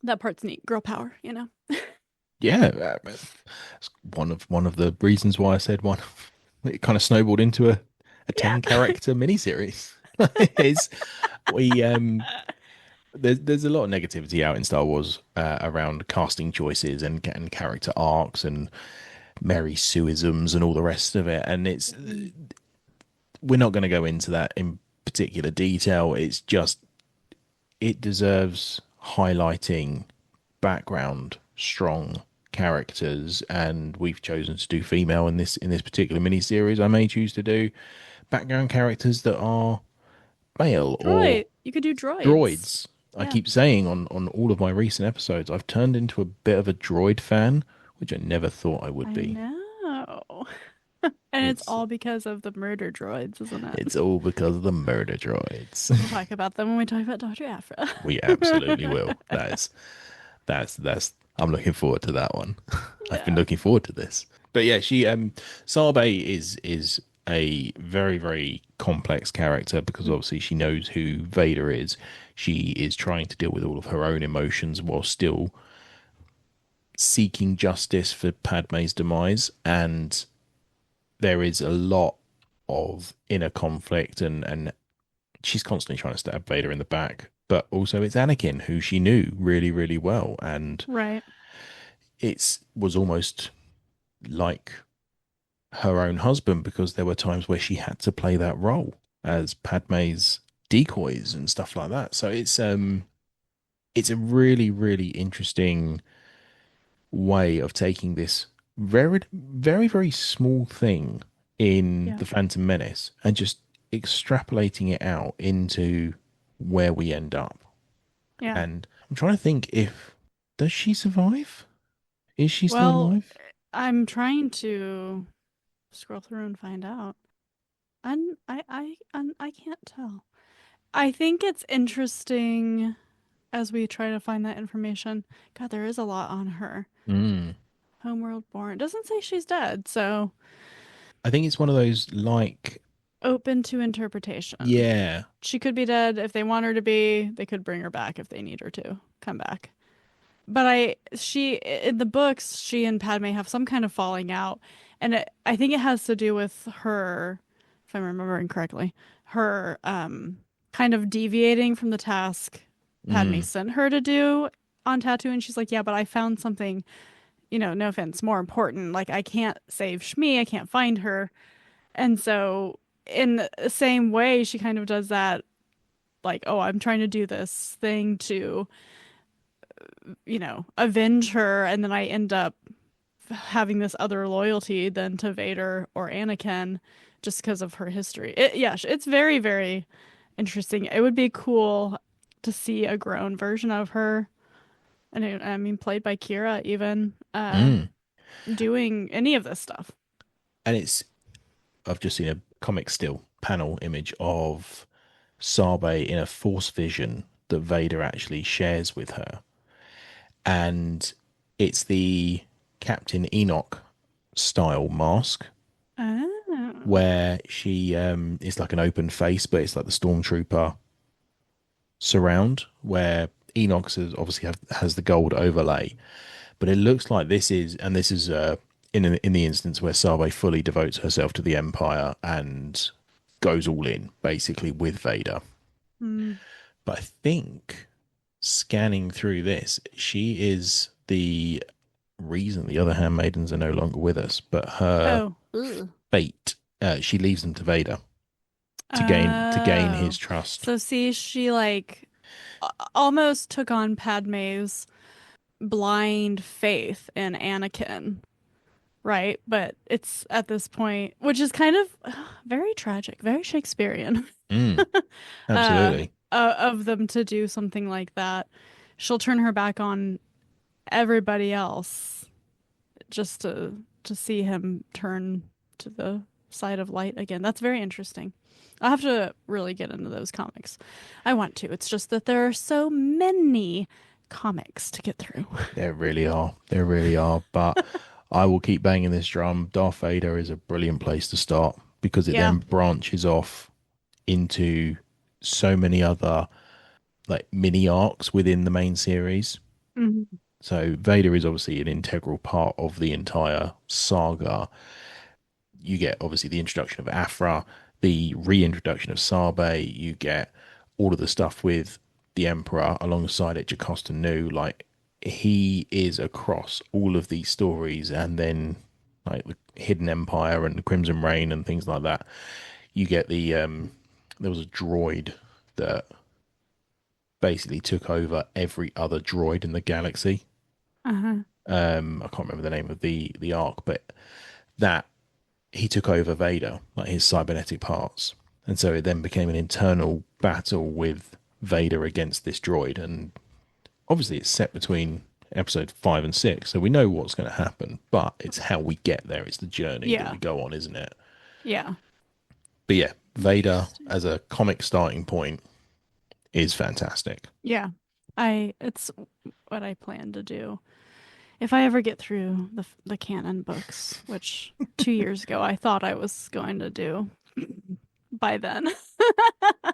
that part's neat. Girl power. Yeah, it's one of the reasons why I said one. It kind of snowballed into a Yeah. 10 character miniseries. Is we there's a lot of negativity out in Star Wars around casting choices and character arcs and Mary Sueisms and all the rest of it. And we're not going to go into that in particular detail. It's just it deserves highlighting background strong characters, and we've chosen to do female in this particular mini series. I may choose to do background characters that are male or Droid. You could do droids. droids. I Yeah. keep saying on all of my recent episodes, I've turned into a bit of a droid fan, which I never thought I would I be. know. And it's It's all because of the murder droids, isn't it? it's all because of the murder droids. We'll talk about them when we talk about Dr. Afra. We absolutely will. That's I'm looking forward to that one. I've been Yeah. looking forward to this. But yeah, she Sabe is a very, very complex character because obviously she knows who Vader is. She is trying to deal with all of her own emotions while still seeking justice for Padme's demise, and there is a lot of inner conflict, and she's constantly trying to stab Vader in the back. But also it's Anakin, who she knew really, really well, and Right. it was almost like her own husband because there were times where she had to play that role as Padme's decoys and stuff like that. So it's a really, really interesting way of taking this very, very, very small thing in Yeah. the Phantom Menace and just extrapolating it out into where we end up. Yeah. And I'm trying to think, if does she survive? Is she still Well, alive? I'm trying to scroll through and find out. I can't tell. I think it's interesting as we try to find that information. God, there is a lot on her. Mm. Homeworld born. It doesn't say she's dead, so I think it's one of those like, open to interpretation. yeah. She could be dead if they want her to be. They could bring her back if they need her to come back. But she in the books, she and Padme have some kind of falling out, and I think it has to do with her, if I'm remembering correctly, her kind of deviating from the task Padme Mm. sent her to do on Tatooine. She's like, yeah, but I found something, no offense, more important. Like I can't save Shmi, I can't find her, and so in the same way, she kind of does that. Like, oh, I'm trying to do this thing to avenge her, and then I end up having this other loyalty than to Vader or Anakin just because of her history. Yeah, it's very, very interesting. It would be cool to see a grown version of her. And I mean, played by Kira, even Mm. doing any of this stuff. And I've just seen a comic still panel image of Sabe in a force vision that Vader actually shares with her. And it's the Captain Enoch style mask Oh, where she is like an open face, but it's like the stormtrooper surround where Enoch has obviously has the gold overlay. But it looks like this is in the instance where Sabe fully devotes herself to the Empire and goes all in, basically with Vader. Mm. But I think scanning through this, she is the reason the other handmaidens are no longer with us. But her Oh. Ugh. fate, she leaves them to Vader to gain his Oh. trust. So see, she like almost took on Padme's blind faith in Anakin, right? But it's at this point, which is kind of very tragic, very Shakespearean, Mm, uh, absolutely. of them to do something like that. She'll turn her back on everybody else just to see him turn to the side of light again. That's very interesting. I'll have to really get into those comics. I want to. It's just that there are so many comics to get through. There really are. There really are. But I will keep banging this drum. Darth Vader is a brilliant place to start because it Yeah. then branches off into so many other like mini arcs within the main series. Mhm. So Vader is obviously an integral part of the entire saga. You get obviously the introduction of Afra, the reintroduction of Sabe. You get all of the stuff with the Emperor alongside it, Jacosta Nu. Like he is across all of these stories, and then like the Hidden Empire and the Crimson Reign and things like that. You get the there was a droid that basically took over every other droid in the galaxy. Uh-huh. I can't remember the name of the arc, but that he took over Vader, like his cybernetic parts. And so it then became an internal battle with Vader against this droid. And obviously it's set between episode 5 and 6, so we know what's going to happen, but it's how we get there. It's the journey that Yeah. we go on, isn't it? Yeah. But yeah, Vader Interesting. as a comic starting point is fantastic. Yeah. It's what I plan to do. If I ever get through the canon books, which 2 years ago I thought I was going to do by then.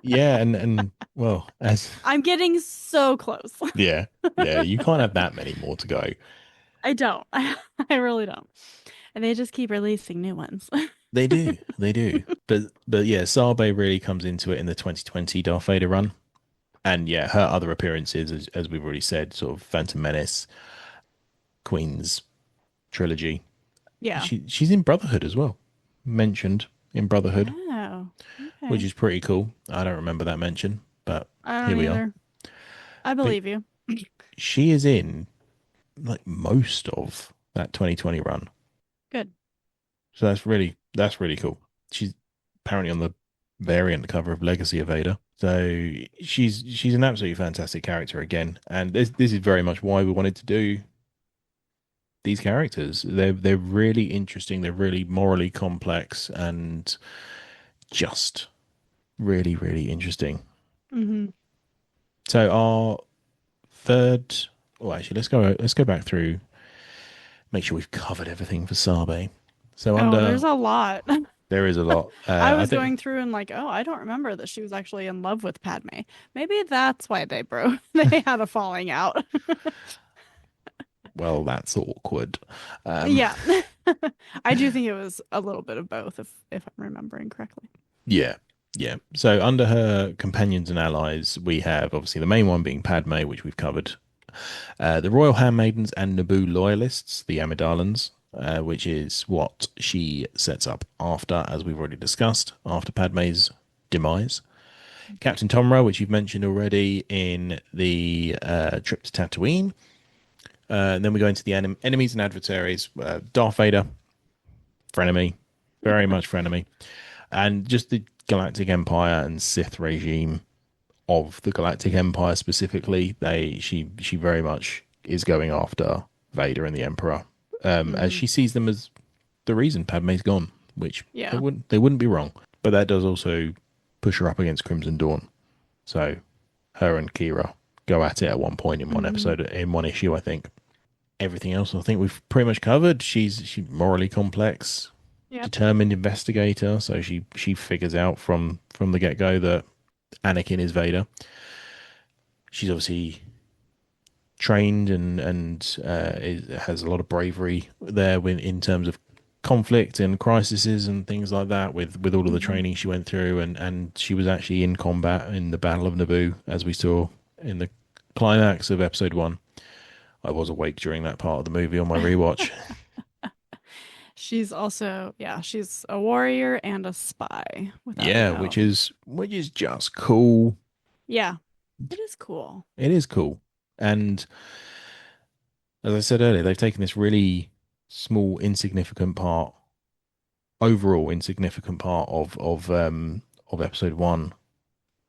Yeah, and well, as I'm getting so close. yeah, yeah, you can't have that many more to go. I don't. I really don't. And they just keep releasing new ones. They do, they do. But yeah, Sabe really comes into it in the 2020 Darth Vader run. And yeah, her other appearances, as we've already said, sort of Phantom Menace, Queen's Trilogy. Yeah. She's in Brotherhood as well, mentioned in Brotherhood, Oh, which okay. is pretty cool. I don't remember that mention, but I here don't we are. either. I But believe you. she is in like most of that 2020 run, Good. so that's really cool. She's apparently on the variant cover of Legacy of Vader. So she's an absolutely fantastic character again, and this is very much why we wanted to do these characters. They're really interesting. They're really morally complex and just really interesting. Hmm. So our third. Oh, actually, let's go back through. Make sure we've covered everything for Sabe. So Oh, there's under a lot. there is a lot. I I was think going through and like, oh, I don't remember that she was actually in love with Padme. Maybe that's why they broke. They had a falling out. well that's awkward. Um, Yeah. I do think it was a little bit of both, if I'm remembering correctly. yeah, yeah. So under her companions and allies, we have obviously the main one being Padme, which we've covered. The Royal Handmaidens and Naboo loyalists, the Amidalans, which is what she sets up after, as we've already discussed, after Padme's demise. Captain Tomra, which you've mentioned already in the trip to Tatooine. And then we go into the enemies and adversaries. Darth Vader, frenemy, very much frenemy. And just the Galactic Empire and Sith regime of the Galactic Empire specifically. She very much is going after Vader and the Emperor, as Hmm. she sees them as the reason Padme's gone, which Yeah. they wouldn't be wrong. But that does also push her up against Crimson Dawn. So her and Kira go at it at one point in one Hmm. episode, in one issue, I think. Everything else I think we've pretty much covered. She's morally complex, Yep. determined investigator, so she figures out from the get go that Anakin is Vader. She's obviously trained has a lot of bravery there in terms of conflict and crises and things like that with all of the Hmm. training she went through, and she was actually in combat in the Battle of Naboo, as we saw in the climax of episode 1. I was awake during that part of the movie on my rewatch. She's also, yeah, she's a warrior and a spy, without a Yeah, doubt. which is just cool. Yeah, it is cool. It is cool. And as I said earlier, they've taken this really small, insignificant part, overall insignificant part of episode 1,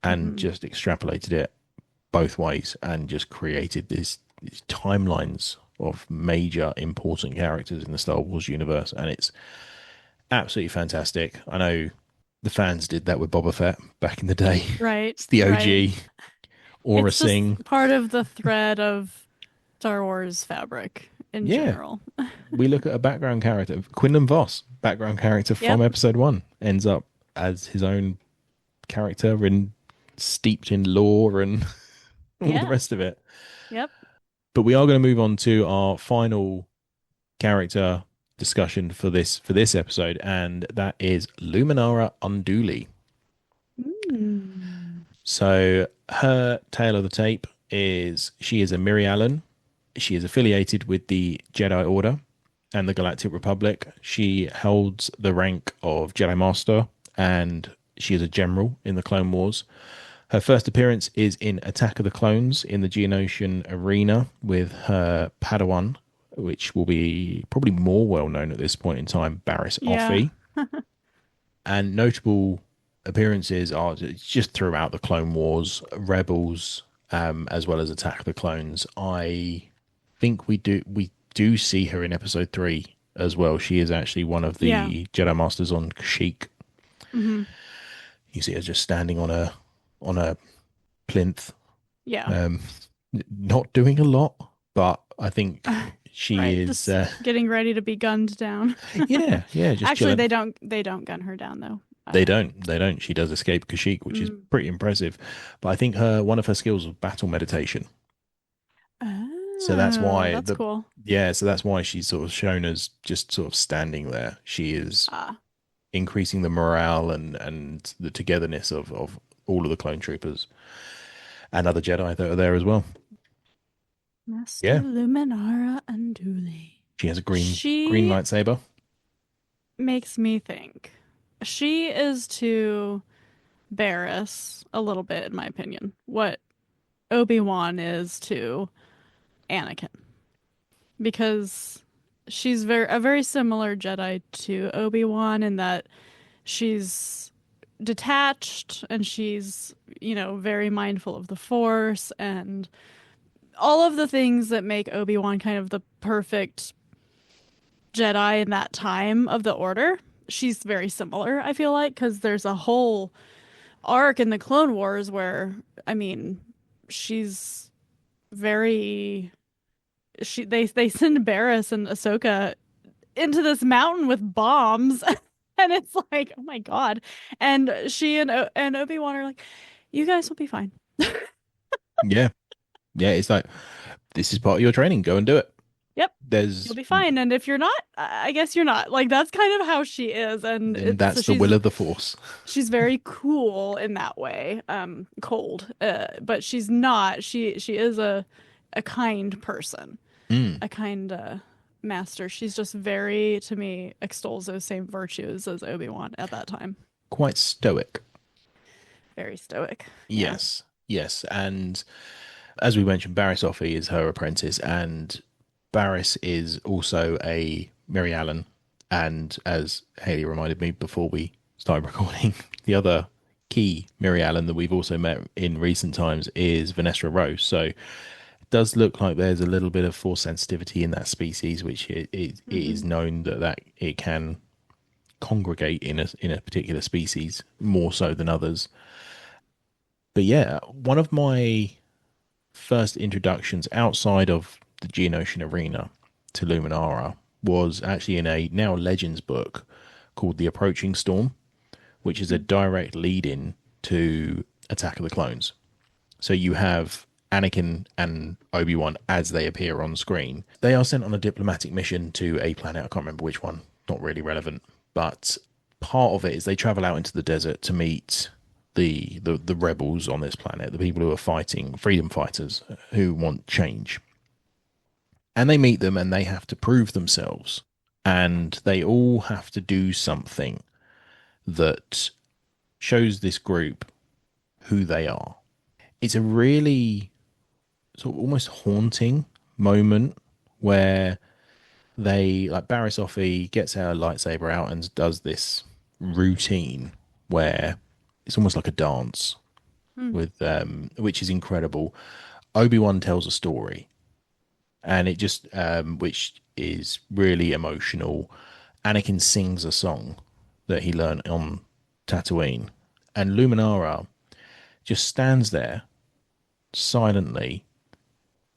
and Hmm. just extrapolated it both ways and just created these timelines of major important characters in the Star Wars universe, and it's absolutely fantastic. I know the fans did that with Boba Fett back in the day. Right, It's the right. OG. Aura It's just Singh. part of the thread of Star Wars fabric in Yeah, general. we look at a background character, Quinlan Voss, background character from Yep, episode 1, ends up as his own character and steeped in lore and all the yeah, rest of it. yep. But we are going to move on to our final character discussion for this episode, and that is Luminara Unduli. Mm. So her tale of the tape is she is a Miri Allen. She is affiliated with the Jedi Order and the Galactic Republic. She holds the rank of Jedi Master, and she is a general in the Clone Wars. Her first appearance is in Attack of the Clones in the Geonosian arena with her Padawan, which will be probably more well known at this point in time, Barriss Yeah. Offee. And notable appearances are just throughout the Clone Wars, Rebels, as well as Attack of the Clones. I think we do see her in episode 3 as well. She is actually one of Yeah. the Jedi Masters on Kashyyyk. Hmm. You see her just standing on a plinth, Yeah. um, not doing a lot, but I think she Right. is. Just getting ready to be gunned down. Yeah, yeah, just Actually, chilling. they don't gun her down though. They don't. She does escape Kashyyyk, which is Mm. pretty impressive. But I think her one of her skills was battle meditation. So that's Oh, why that's cool. so that's why she's sort of shown as just sort of standing there. She is Ah, increasing the morale and the togetherness of all of the clone troopers and other Jedi that are there as well. Master Yeah, Luminara Unduli. she has a green She lightsaber. makes me think. She is to Barriss a little bit, in my opinion, what Obi-Wan is to Anakin. Because she's a very similar Jedi to Obi-Wan in that she's detached and she's, very mindful of the Force and all of the things that make Obi-Wan kind of the perfect Jedi in that time of the Order. She's very similar, I feel like, because there's a whole arc in the Clone Wars where, I mean, she's very they send Barriss and Ahsoka into this mountain with bombs. And it's like, oh my God. And she and Obi-Wan are like, you guys will be fine. Yeah, yeah. It's like this is part of your training. Go and do it. Yep, you'll There's be fine. And if you're not, I guess you're not. Like that's kind of how she is. And and it's that's the will of the Force. she's very cool in that way. Cold. But she's not. She is a kind person, Mm, a kind master. She's just very, to me, extols those same virtues as Obi-Wan at that time. quite stoic. Very stoic. Yeah. Yes, yes. And as we mentioned, Barriss Offee is her apprentice, and Barriss is also a Mary Allen. And as Haley reminded me before we started recording, the other key Mary Allen that we've also met in recent times is Vanessa Rose. So it does look like there's a little bit of force sensitivity in that species, which it is Hmm. known that it can congregate in a particular species more so than others. But yeah, one of my first introductions outside of the Geonosian arena to Luminara was actually in a now Legends book called The Approaching Storm, which is a direct lead in to Attack of the Clones. So you have Anakin and Obi-Wan as they appear on screen. They are sent on a diplomatic mission to a planet. I can't remember which one. Not really relevant. But part of it is they travel out into the desert to meet the rebels on this planet, the people who are fighting, freedom fighters who want change. And they meet them and they have to prove themselves. And they all have to do something that shows this group who they are. It's a really sort of almost haunting moment where they, like, Barriss Offee gets her lightsaber out and does this routine where it's almost like a dance Hmm. with which is incredible. Obi-Wan tells a story and it just which is really emotional. Anakin sings a song that he learned on Tatooine, and Luminara just stands there silently,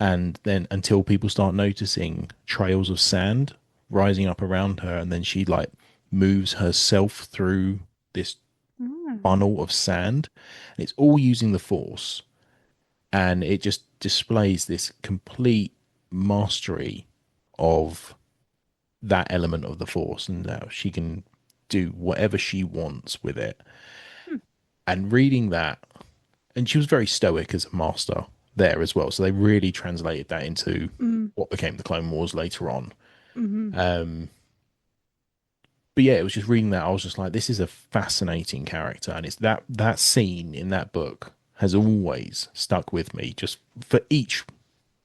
and then until people start noticing trails of sand rising up around her, and then she like moves herself through this Mm. funnel of sand. And it's all using the force, and it just displays this complete mastery of that element of the force, and now she can do whatever she wants with it. Hmm. And reading that, and she was very stoic as a master there as well, so they really translated that into Mm. what became the Clone Wars later on. Hmm. um but yeah, it was just reading that, I was just like, this is a fascinating character, and it's that scene in that book has always stuck with me, just for each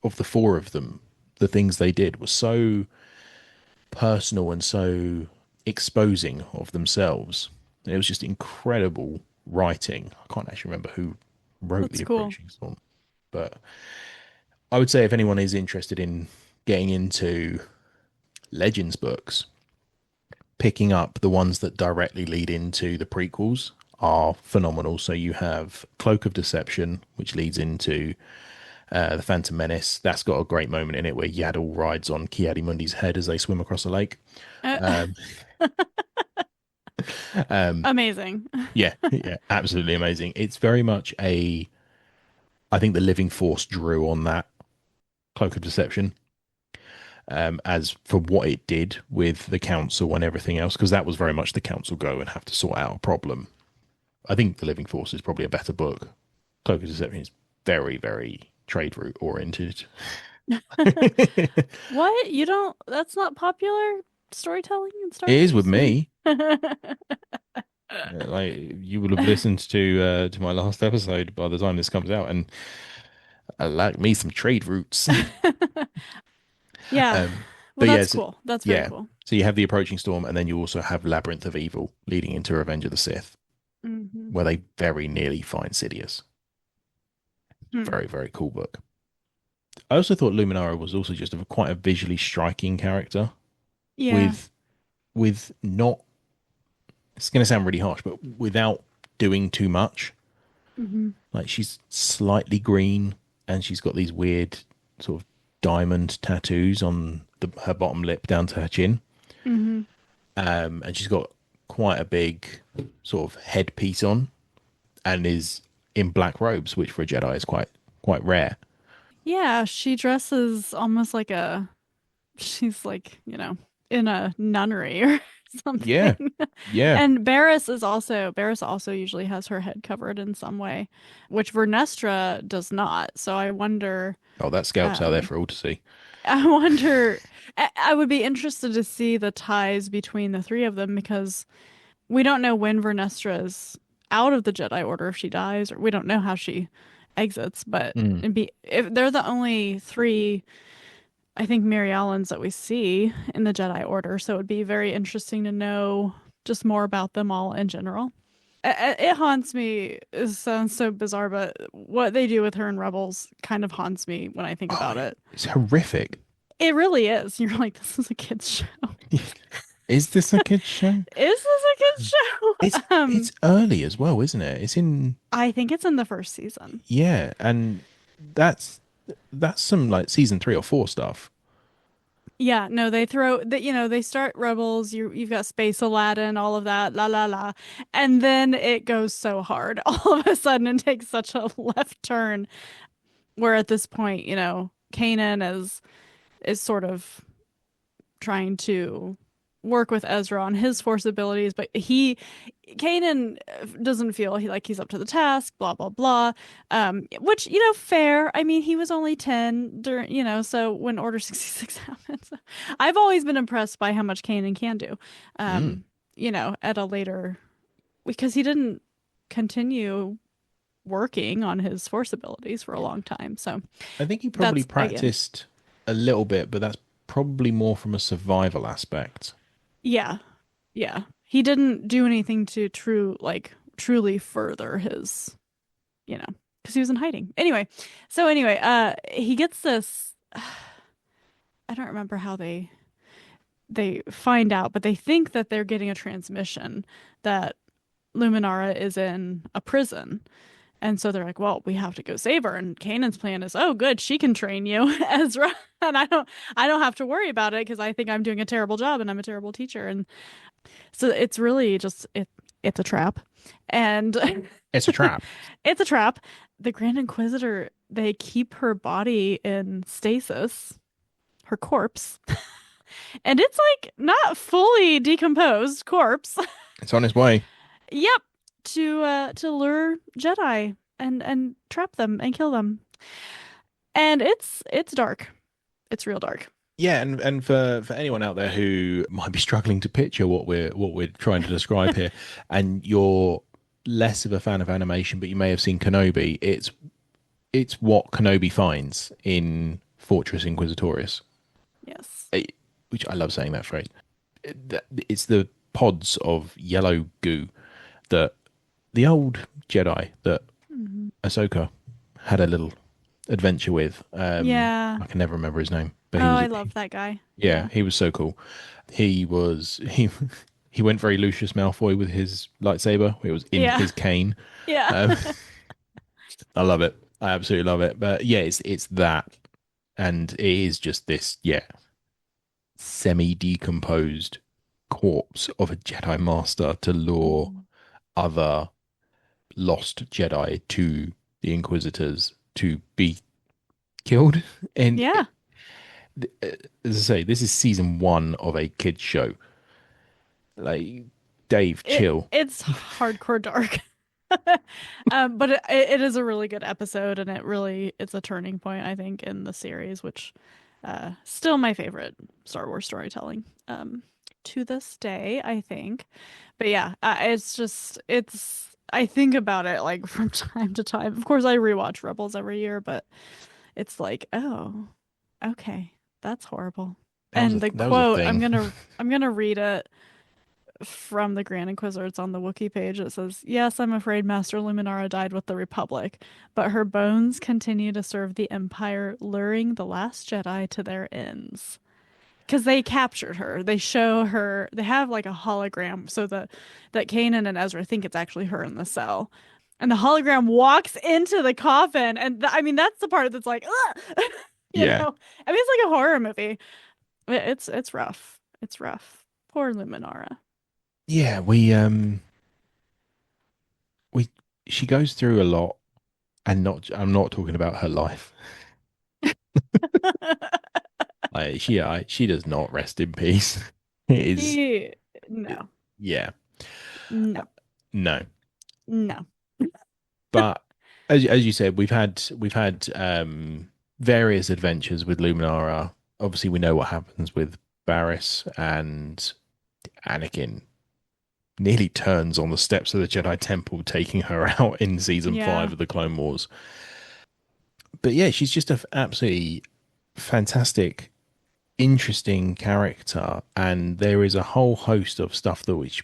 of the four of them. The things they did were so personal and so exposing of themselves. It was just incredible writing. I can't actually remember who wrote That's the cool. approaching storm, but I would say if anyone is interested in getting into Legends books, picking up the ones that directly lead into the prequels are phenomenal. So you have Cloak of Deception, which leads into the Phantom Menace. That's got a great moment in it where Yaddle rides on Ki-Adi-Mundi's head as they swim across the lake. Uh, Um, um, Amazing. yeah, yeah, absolutely amazing. It's very much a, I think the Living Force drew on that Cloak of Deception, as for what it did with the council and everything else, because that was very much the council go and have to sort out a problem. I think the Living Force is probably a better book. Cloak of Deception is very, very trade route oriented. It What? You don't, that's not popular storytelling in Star is with Wars? me. Like, you will have listened to my last episode by the time this comes out, and I like me some trade routes. Yeah. um, Well, but yeah, that's cool. That's very yeah. cool. So you have the approaching storm, and then you also have Labyrinth of Evil leading into Revenge of the Sith, Hmm. where they very nearly find Sidious. Hmm. Very, very cool book. I also thought Luminara was also just quite a visually striking character Yeah. with not, it's going to sound really harsh, but without doing too much. Hmm. Like, she's slightly green and she's got these weird sort of diamond tattoos on her bottom lip down to her chin. Hmm. And she's got quite a big sort of headpiece on, and is in black robes, which for a Jedi is quite rare. Yeah, she dresses almost like she's like, in a nunnery or Yeah, something. yeah. And Barriss also usually has her head covered in some way, which Vernestra does not. So I wonder, Oh, that scalp's out there um, for all to see. I wonder, I would be interested to see the ties between the three of them because we don't know when Vernestra is out of the Jedi Order if she dies, or we don't know how she exits, but Mm. if they're the only three, I think, Mary Allens that we see in the Jedi Order, so it would be very interesting to know just more about them all in general. It haunts me. It sounds so bizarre, but what they do with her in Rebels kind of haunts me when I think Oh, about it. it's horrific. It really is. You're like, this is a kid's show. Is this a kid's show? Is this a kid's show? It's early as well, isn't it? It's in, I think it's in the first season. yeah, and that's that's some like season 3 or 4 stuff. Yeah, no, they throw that, they start Rebels, you've got Space Aladdin, all of that, la la la. And then it goes so hard all of a sudden and takes such a left turn. where at this point, Kanan is sort of trying to work with Ezra on his force abilities, but Kanan doesn't feel he's up to the task, blah blah blah. Which, fair. I mean, he was only 10 during, so when Order 66 happens. I've always been impressed by how much Kanan can do. Mm. At a later, because he didn't continue working on his force abilities for a long time. So I think he probably that's again, practiced a little bit, but that's probably more from a survival aspect. yeah, yeah. He didn't do anything to truly further his, because he was in hiding. Anyway, he gets this. I don't remember how they find out, but they think that they're getting a transmission that Luminara is in a prison. And so they're like, well, we have to go save her. And Kanan's plan is, oh, good, she can train you, Ezra, and I don't have to worry about it because I think I'm doing a terrible job and I'm a terrible teacher. And so it's really just it's a trap, and It's a trap. it's a trap. The Grand Inquisitor, they keep her body in stasis, her corpse, and it's like not fully decomposed corpse. It's on its way. Yep, to lure Jedi and trap them and kill them. And it's dark. It's real dark. Yeah, and for anyone out there who might be struggling to picture what we're trying to describe here, and you're less of a fan of animation, but you may have seen Kenobi, it's what Kenobi finds in Fortress Inquisitorius, Yes. eh, which I love saying that phrase. It's the pods of yellow goo that the old Jedi that Hmm. Ahsoka had a little adventure with. Yeah. I can never remember his name, but Oh, he was I love that guy. yeah, Yeah. he was so cool. He went very Lucius Malfoy with his lightsaber. It was in Yeah. his cane. Yeah. Um, I love it. I absolutely love it. But yeah, it's that, and it is just this semi decomposed corpse of a Jedi Master to lure Mhm. other lost Jedi to the Inquisitors to be killed. And Yeah. as I say, this is season one of a kids show. Like, Dave, chill. It's hardcore dark. But it is a really good episode, and it's a turning point, I think, in the series, which still my favorite Star Wars storytelling to this day, I think. But yeah, it's I think about it like from time to time. Of course, I rewatch Rebels every year, but it's like, oh, okay, that's horrible. And the That was a quote, thing. I'm gonna read it from the Grand Inquisitor. It's on the Wookiee page. It says, yes, I'm afraid Master Luminara died with the Republic, but her bones continue to serve the Empire, luring the last Jedi to their ends. Because they captured her. They show her, they have like a hologram so that Kanan and Ezra think it's actually her in the cell. And the hologram walks into the coffin. And I mean, that's the part that's like, ugh! Yeah. I mean, it's like a horror movie. It's rough. It's rough. Poor Luminara. Yeah, we she goes through a lot, and not I'm not talking about her life. She does not rest in peace. It is He, no, yeah. no, No. no. But as you said, we've had various adventures with Luminara. Obviously, we know what happens with Barriss, and Anakin nearly turns on the steps of the Jedi Temple, taking her out in season Yeah, five of the Clone Wars. But yeah, she's just an absolutely fantastic, interesting character, and there is a whole host of stuff that which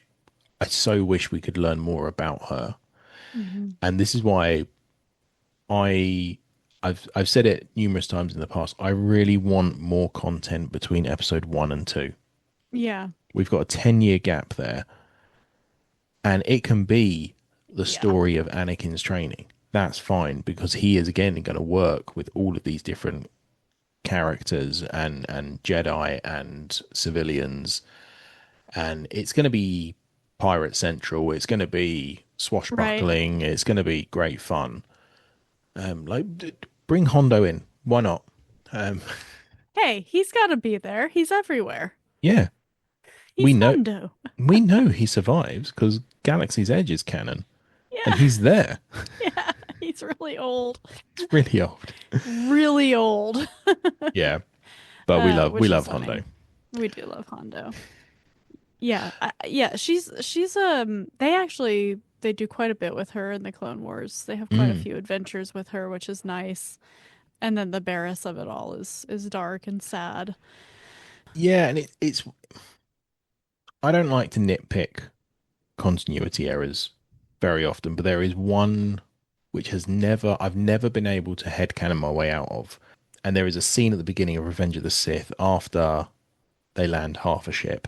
I so wish we could learn more about her. hmm, And this is why I I've said it numerous times in the past. I really want more content between episode one and two. yeah, We've got a 10-year gap there, and it can be the yeah, story of Anakin's training. That's fine because he is again going to work with all of these different characters and Jedi and civilians, and it's going to be pirate central. It's going to be right. swashbuckling. It's going to be great fun. Like bring Hondo in. Why not? Um, Hey, he's got to be there. He's everywhere. yeah, we He's know Hondo. we know he survives because Galaxy's Edge is canon, and Yeah. he's there. Yeah. He's really old. It's really old. Really old. Yeah, but we love we Which is love funny. Hondo. We do love Hondo. Yeah. Yeah, she's they do quite a bit with her in the Clone Wars. They have quite a Mm. few adventures with her, which is nice. And then the Barris of it all is dark and sad. Yeah, and it's I don't like to nitpick continuity errors very often, but there is one which I've never been able to headcanon my way out of. And there is a scene at the beginning of Revenge of the Sith after they land half a ship.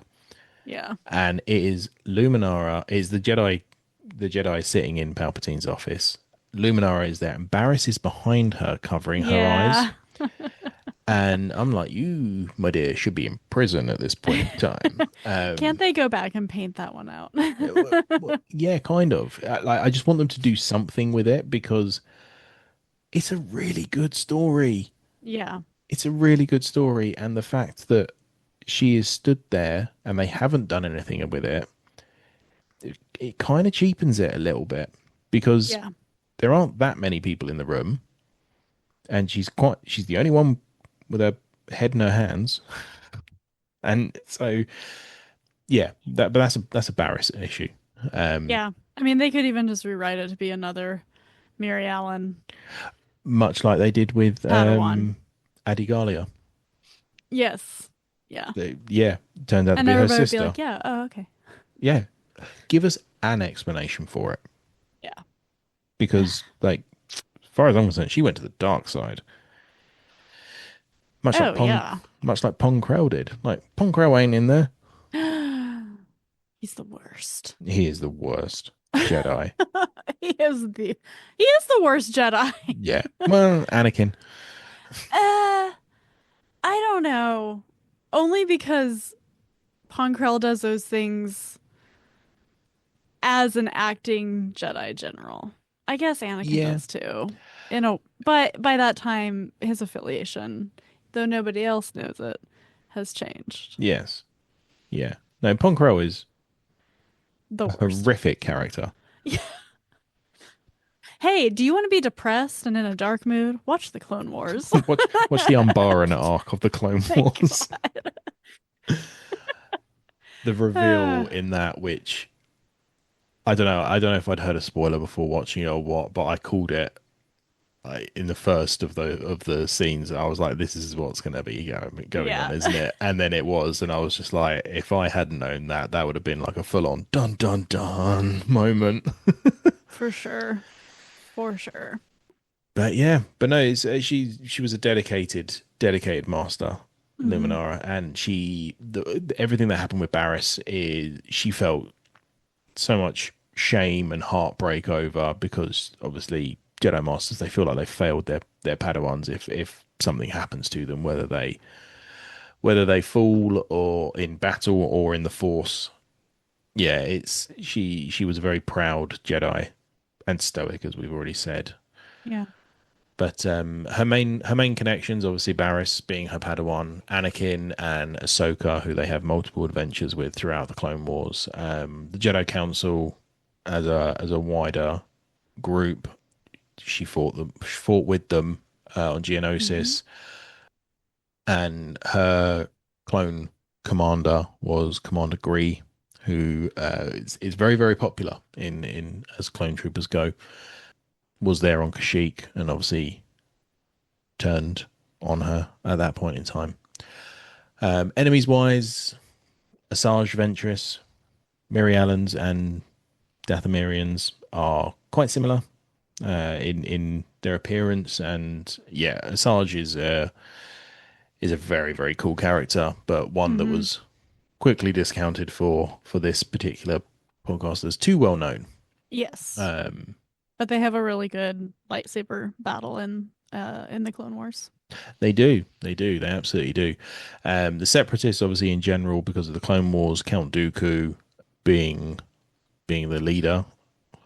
Yeah. And it is the Jedi sitting in Palpatine's office. Luminara is there, and Barris is behind her, covering her eyes. Yeah. And I'm like, you, my dear, should be in prison at this point in time. Can't they go back and paint that one out? Yeah, kind of. I just want them to do something with it because it's a really good story. Yeah. It's a really good story, and the fact that she is stood there and they haven't done anything with it kind of cheapens it a little bit because Yeah. there aren't that many people in the room, and she's the only one with her head in her hands, and so yeah, that's a Barris issue. Um, Yeah. I mean, they could even just rewrite it to be another Mary Allen Much like they did with Padawan. Adigalia. Yes. Yeah. Yeah, turned out to And be her everybody would be sister. like, yeah, oh, okay. Yeah, give us an explanation for it Yeah. because, like, as far as I'm concerned, she went to the dark side, much like Oh, yeah. Pong Krell did. Like Pong Krell ain't in there. He's the worst. He is the worst Jedi. He is the worst Jedi. Yeah, well, Anakin. I don't know. Only because Ponkrell does those things as an acting Jedi general. I guess Anakin Yeah, does too. But by that time, his affiliation, though nobody else knows it, has changed. yes, yeah. No, Pong Krell is The a worst. horrific character. Hey, do you want to be depressed and in a dark mood? Watch the Clone Wars. Watch the Umbaran arc of the Clone Thank Wars. The reveal God. in that, which I don't know if I'd heard a spoiler before watching it or what, but I called it like in the first of the scenes. I was like, this is what's going to be going on, Yeah, isn't it? And then it was, and I was just like, if I hadn't known that, that would have been like a full on dun dun dun moment. for sure. For sure. But yeah, but no, she was a dedicated master, Hmm. Luminara, and everything that happened with Barris is she felt so much shame and heartbreak over because obviously Jedi Masters they feel like they failed their Padawans if something happens to them, whether they fall or in battle or in the Force. Yeah, it's she was a very proud Jedi and stoic, as we've already said. Yeah. But her main connections, obviously Barriss being her Padawan, Anakin and Ahsoka, who they have multiple adventures with throughout the Clone Wars. The Jedi Council, as a wider group, she fought with them on Hmm. Geonosis, and her clone commander was Commander Gree, who is very very popular in as clone troopers go. Was there on Kashyyyk, and obviously turned on her at that point in time. Enemies wise, Asajj Ventress, Mary Allens, and Dathomirians are quite similar in their appearance, and yeah, Asajj is a very very cool character, but one that Hmm. was quickly discounted for this particular podcast as too well known. Yes. Um, But they have a really good lightsaber battle in the Clone Wars. they absolutely do. The Separatists, obviously, in general, because of the Clone Wars, Count Dooku being the leader.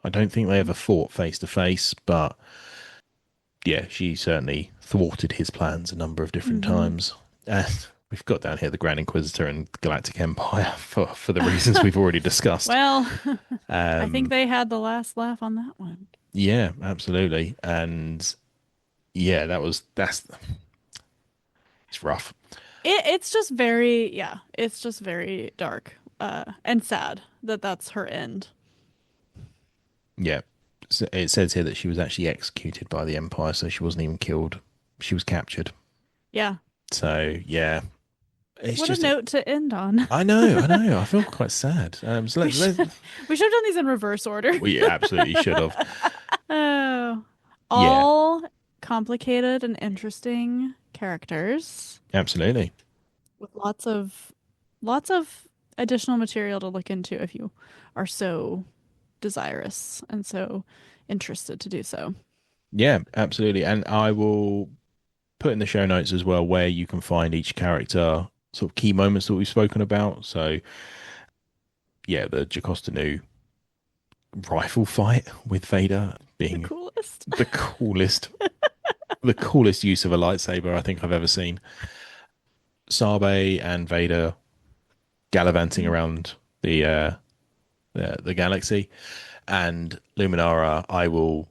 I don't think they ever fought face to face, but yeah, she certainly thwarted his plans a number of different Hmm. times. And we've got down here the Grand Inquisitor and Galactic Empire for the reasons we've already discussed. Well, I think Um, they had the last laugh on that one. yeah, absolutely. And yeah, that's it's rough. It's just very, yeah, it's just very dark, and sad that that's her end. Yeah. So it says here that she was actually executed by the Empire, so she wasn't even killed. She was captured. Yeah. So yeah, it's What a just note to end on. I know. I feel quite sad. So We should we should have done these in reverse order. we absolutely should have. Oh, Yeah, all complicated and interesting characters absolutely. with lots of additional material to look into if you are so desirous and so interested to do so. Yeah, absolutely. And I will put in the show notes as well where you can find each character sort of key moments that we've spoken about. So yeah, the Jacosta Nu rifle fight with Vader The being coolest. the coolest, the coolest use of a lightsaber I think I've ever seen. Sabe and Vader gallivanting around the the galaxy, and Luminara I will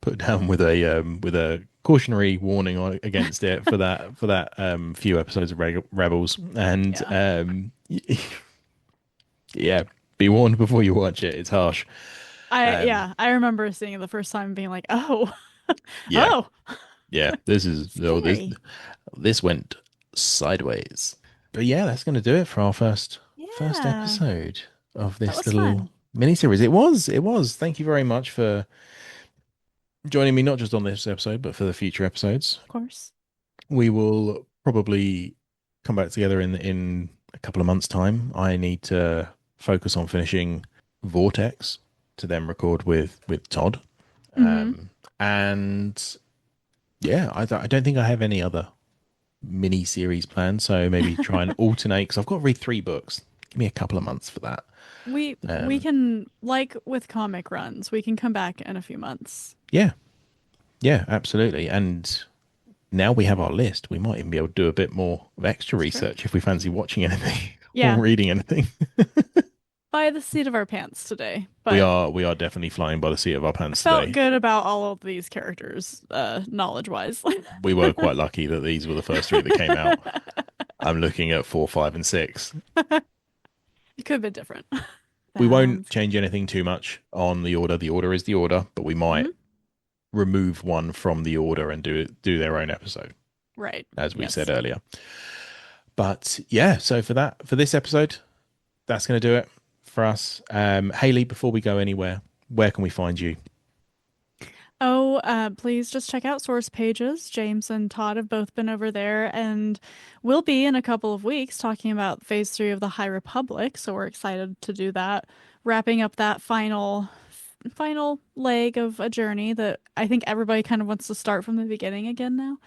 put down with a cautionary warning on against it for that few episodes of Rebels, and Yeah. yeah, be warned before you watch it. It's harsh. Um, I remember seeing it the first time and being like, "Oh, yeah, oh, yeah. This is no scary." this went sideways. But yeah, that's going to do it for our first Yeah. episode of That this was little fun. miniseries. It was. Thank you very much for joining me, not just on this episode, but for the future episodes. Of course. We will probably come back together in a couple of months' time. I need to focus on finishing Vortex to then record with Todd. Hmm. And yeah, I don't think I have any other mini series planned. So maybe try and alternate because I've got to read 3 books. Give me a couple of months for that. We Um, can, like with comic runs, we can come back in a few months. yeah, yeah, absolutely. And now we have our list. We might even be able to do a bit more of extra That's true. research if we fancy watching anything or Yeah, reading anything. by the seat of our pants today. But We are definitely flying by the seat of our I pants felt today. good about all of these characters, knowledge-wise. We were quite lucky that these were the first 3 that came out. I'm looking at 4, 5, and 6. It could have been different. We won't Sounds good. change anything too much on the order. The order is the order, but we might Hmm. remove one from the order and do their own episode, Right. as we said Yes. earlier. But yeah, so for this episode, that's going to do it for us. Hayley, before we go anywhere, where can we find you? Oh, please just check out source pages. James and Todd have both been over there, and we'll be in a couple of weeks talking about phase 3 of the High Republic. So we're excited to do that, wrapping up that final leg of a journey that I think everybody kind of wants to start from the beginning again now.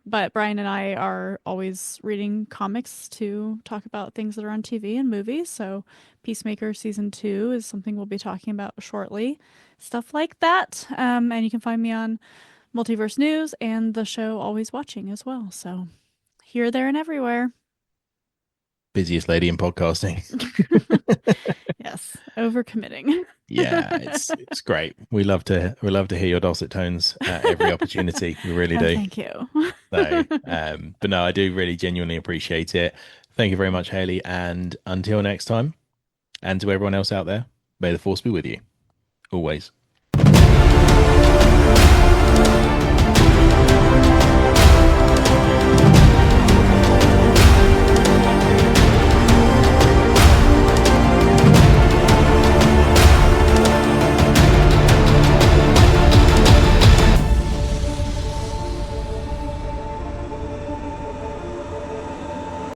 But Brian and I are always reading comics to talk about things that are on TV and movies. So Peacemaker season 2 is something we'll be talking about shortly. Stuff like that. And you can find me on Multiverse News and the show Always Watching as well. So here, there, and everywhere. Busiest lady in podcasting. Yes, overcommitting. Yeah, it's great. We love to hear your dulcet tones at every opportunity. We really Oh, do. thank you. So, but no, I do really genuinely appreciate it. Thank you very much, Haley. And until next time, and to everyone else out there, may the force be with you always.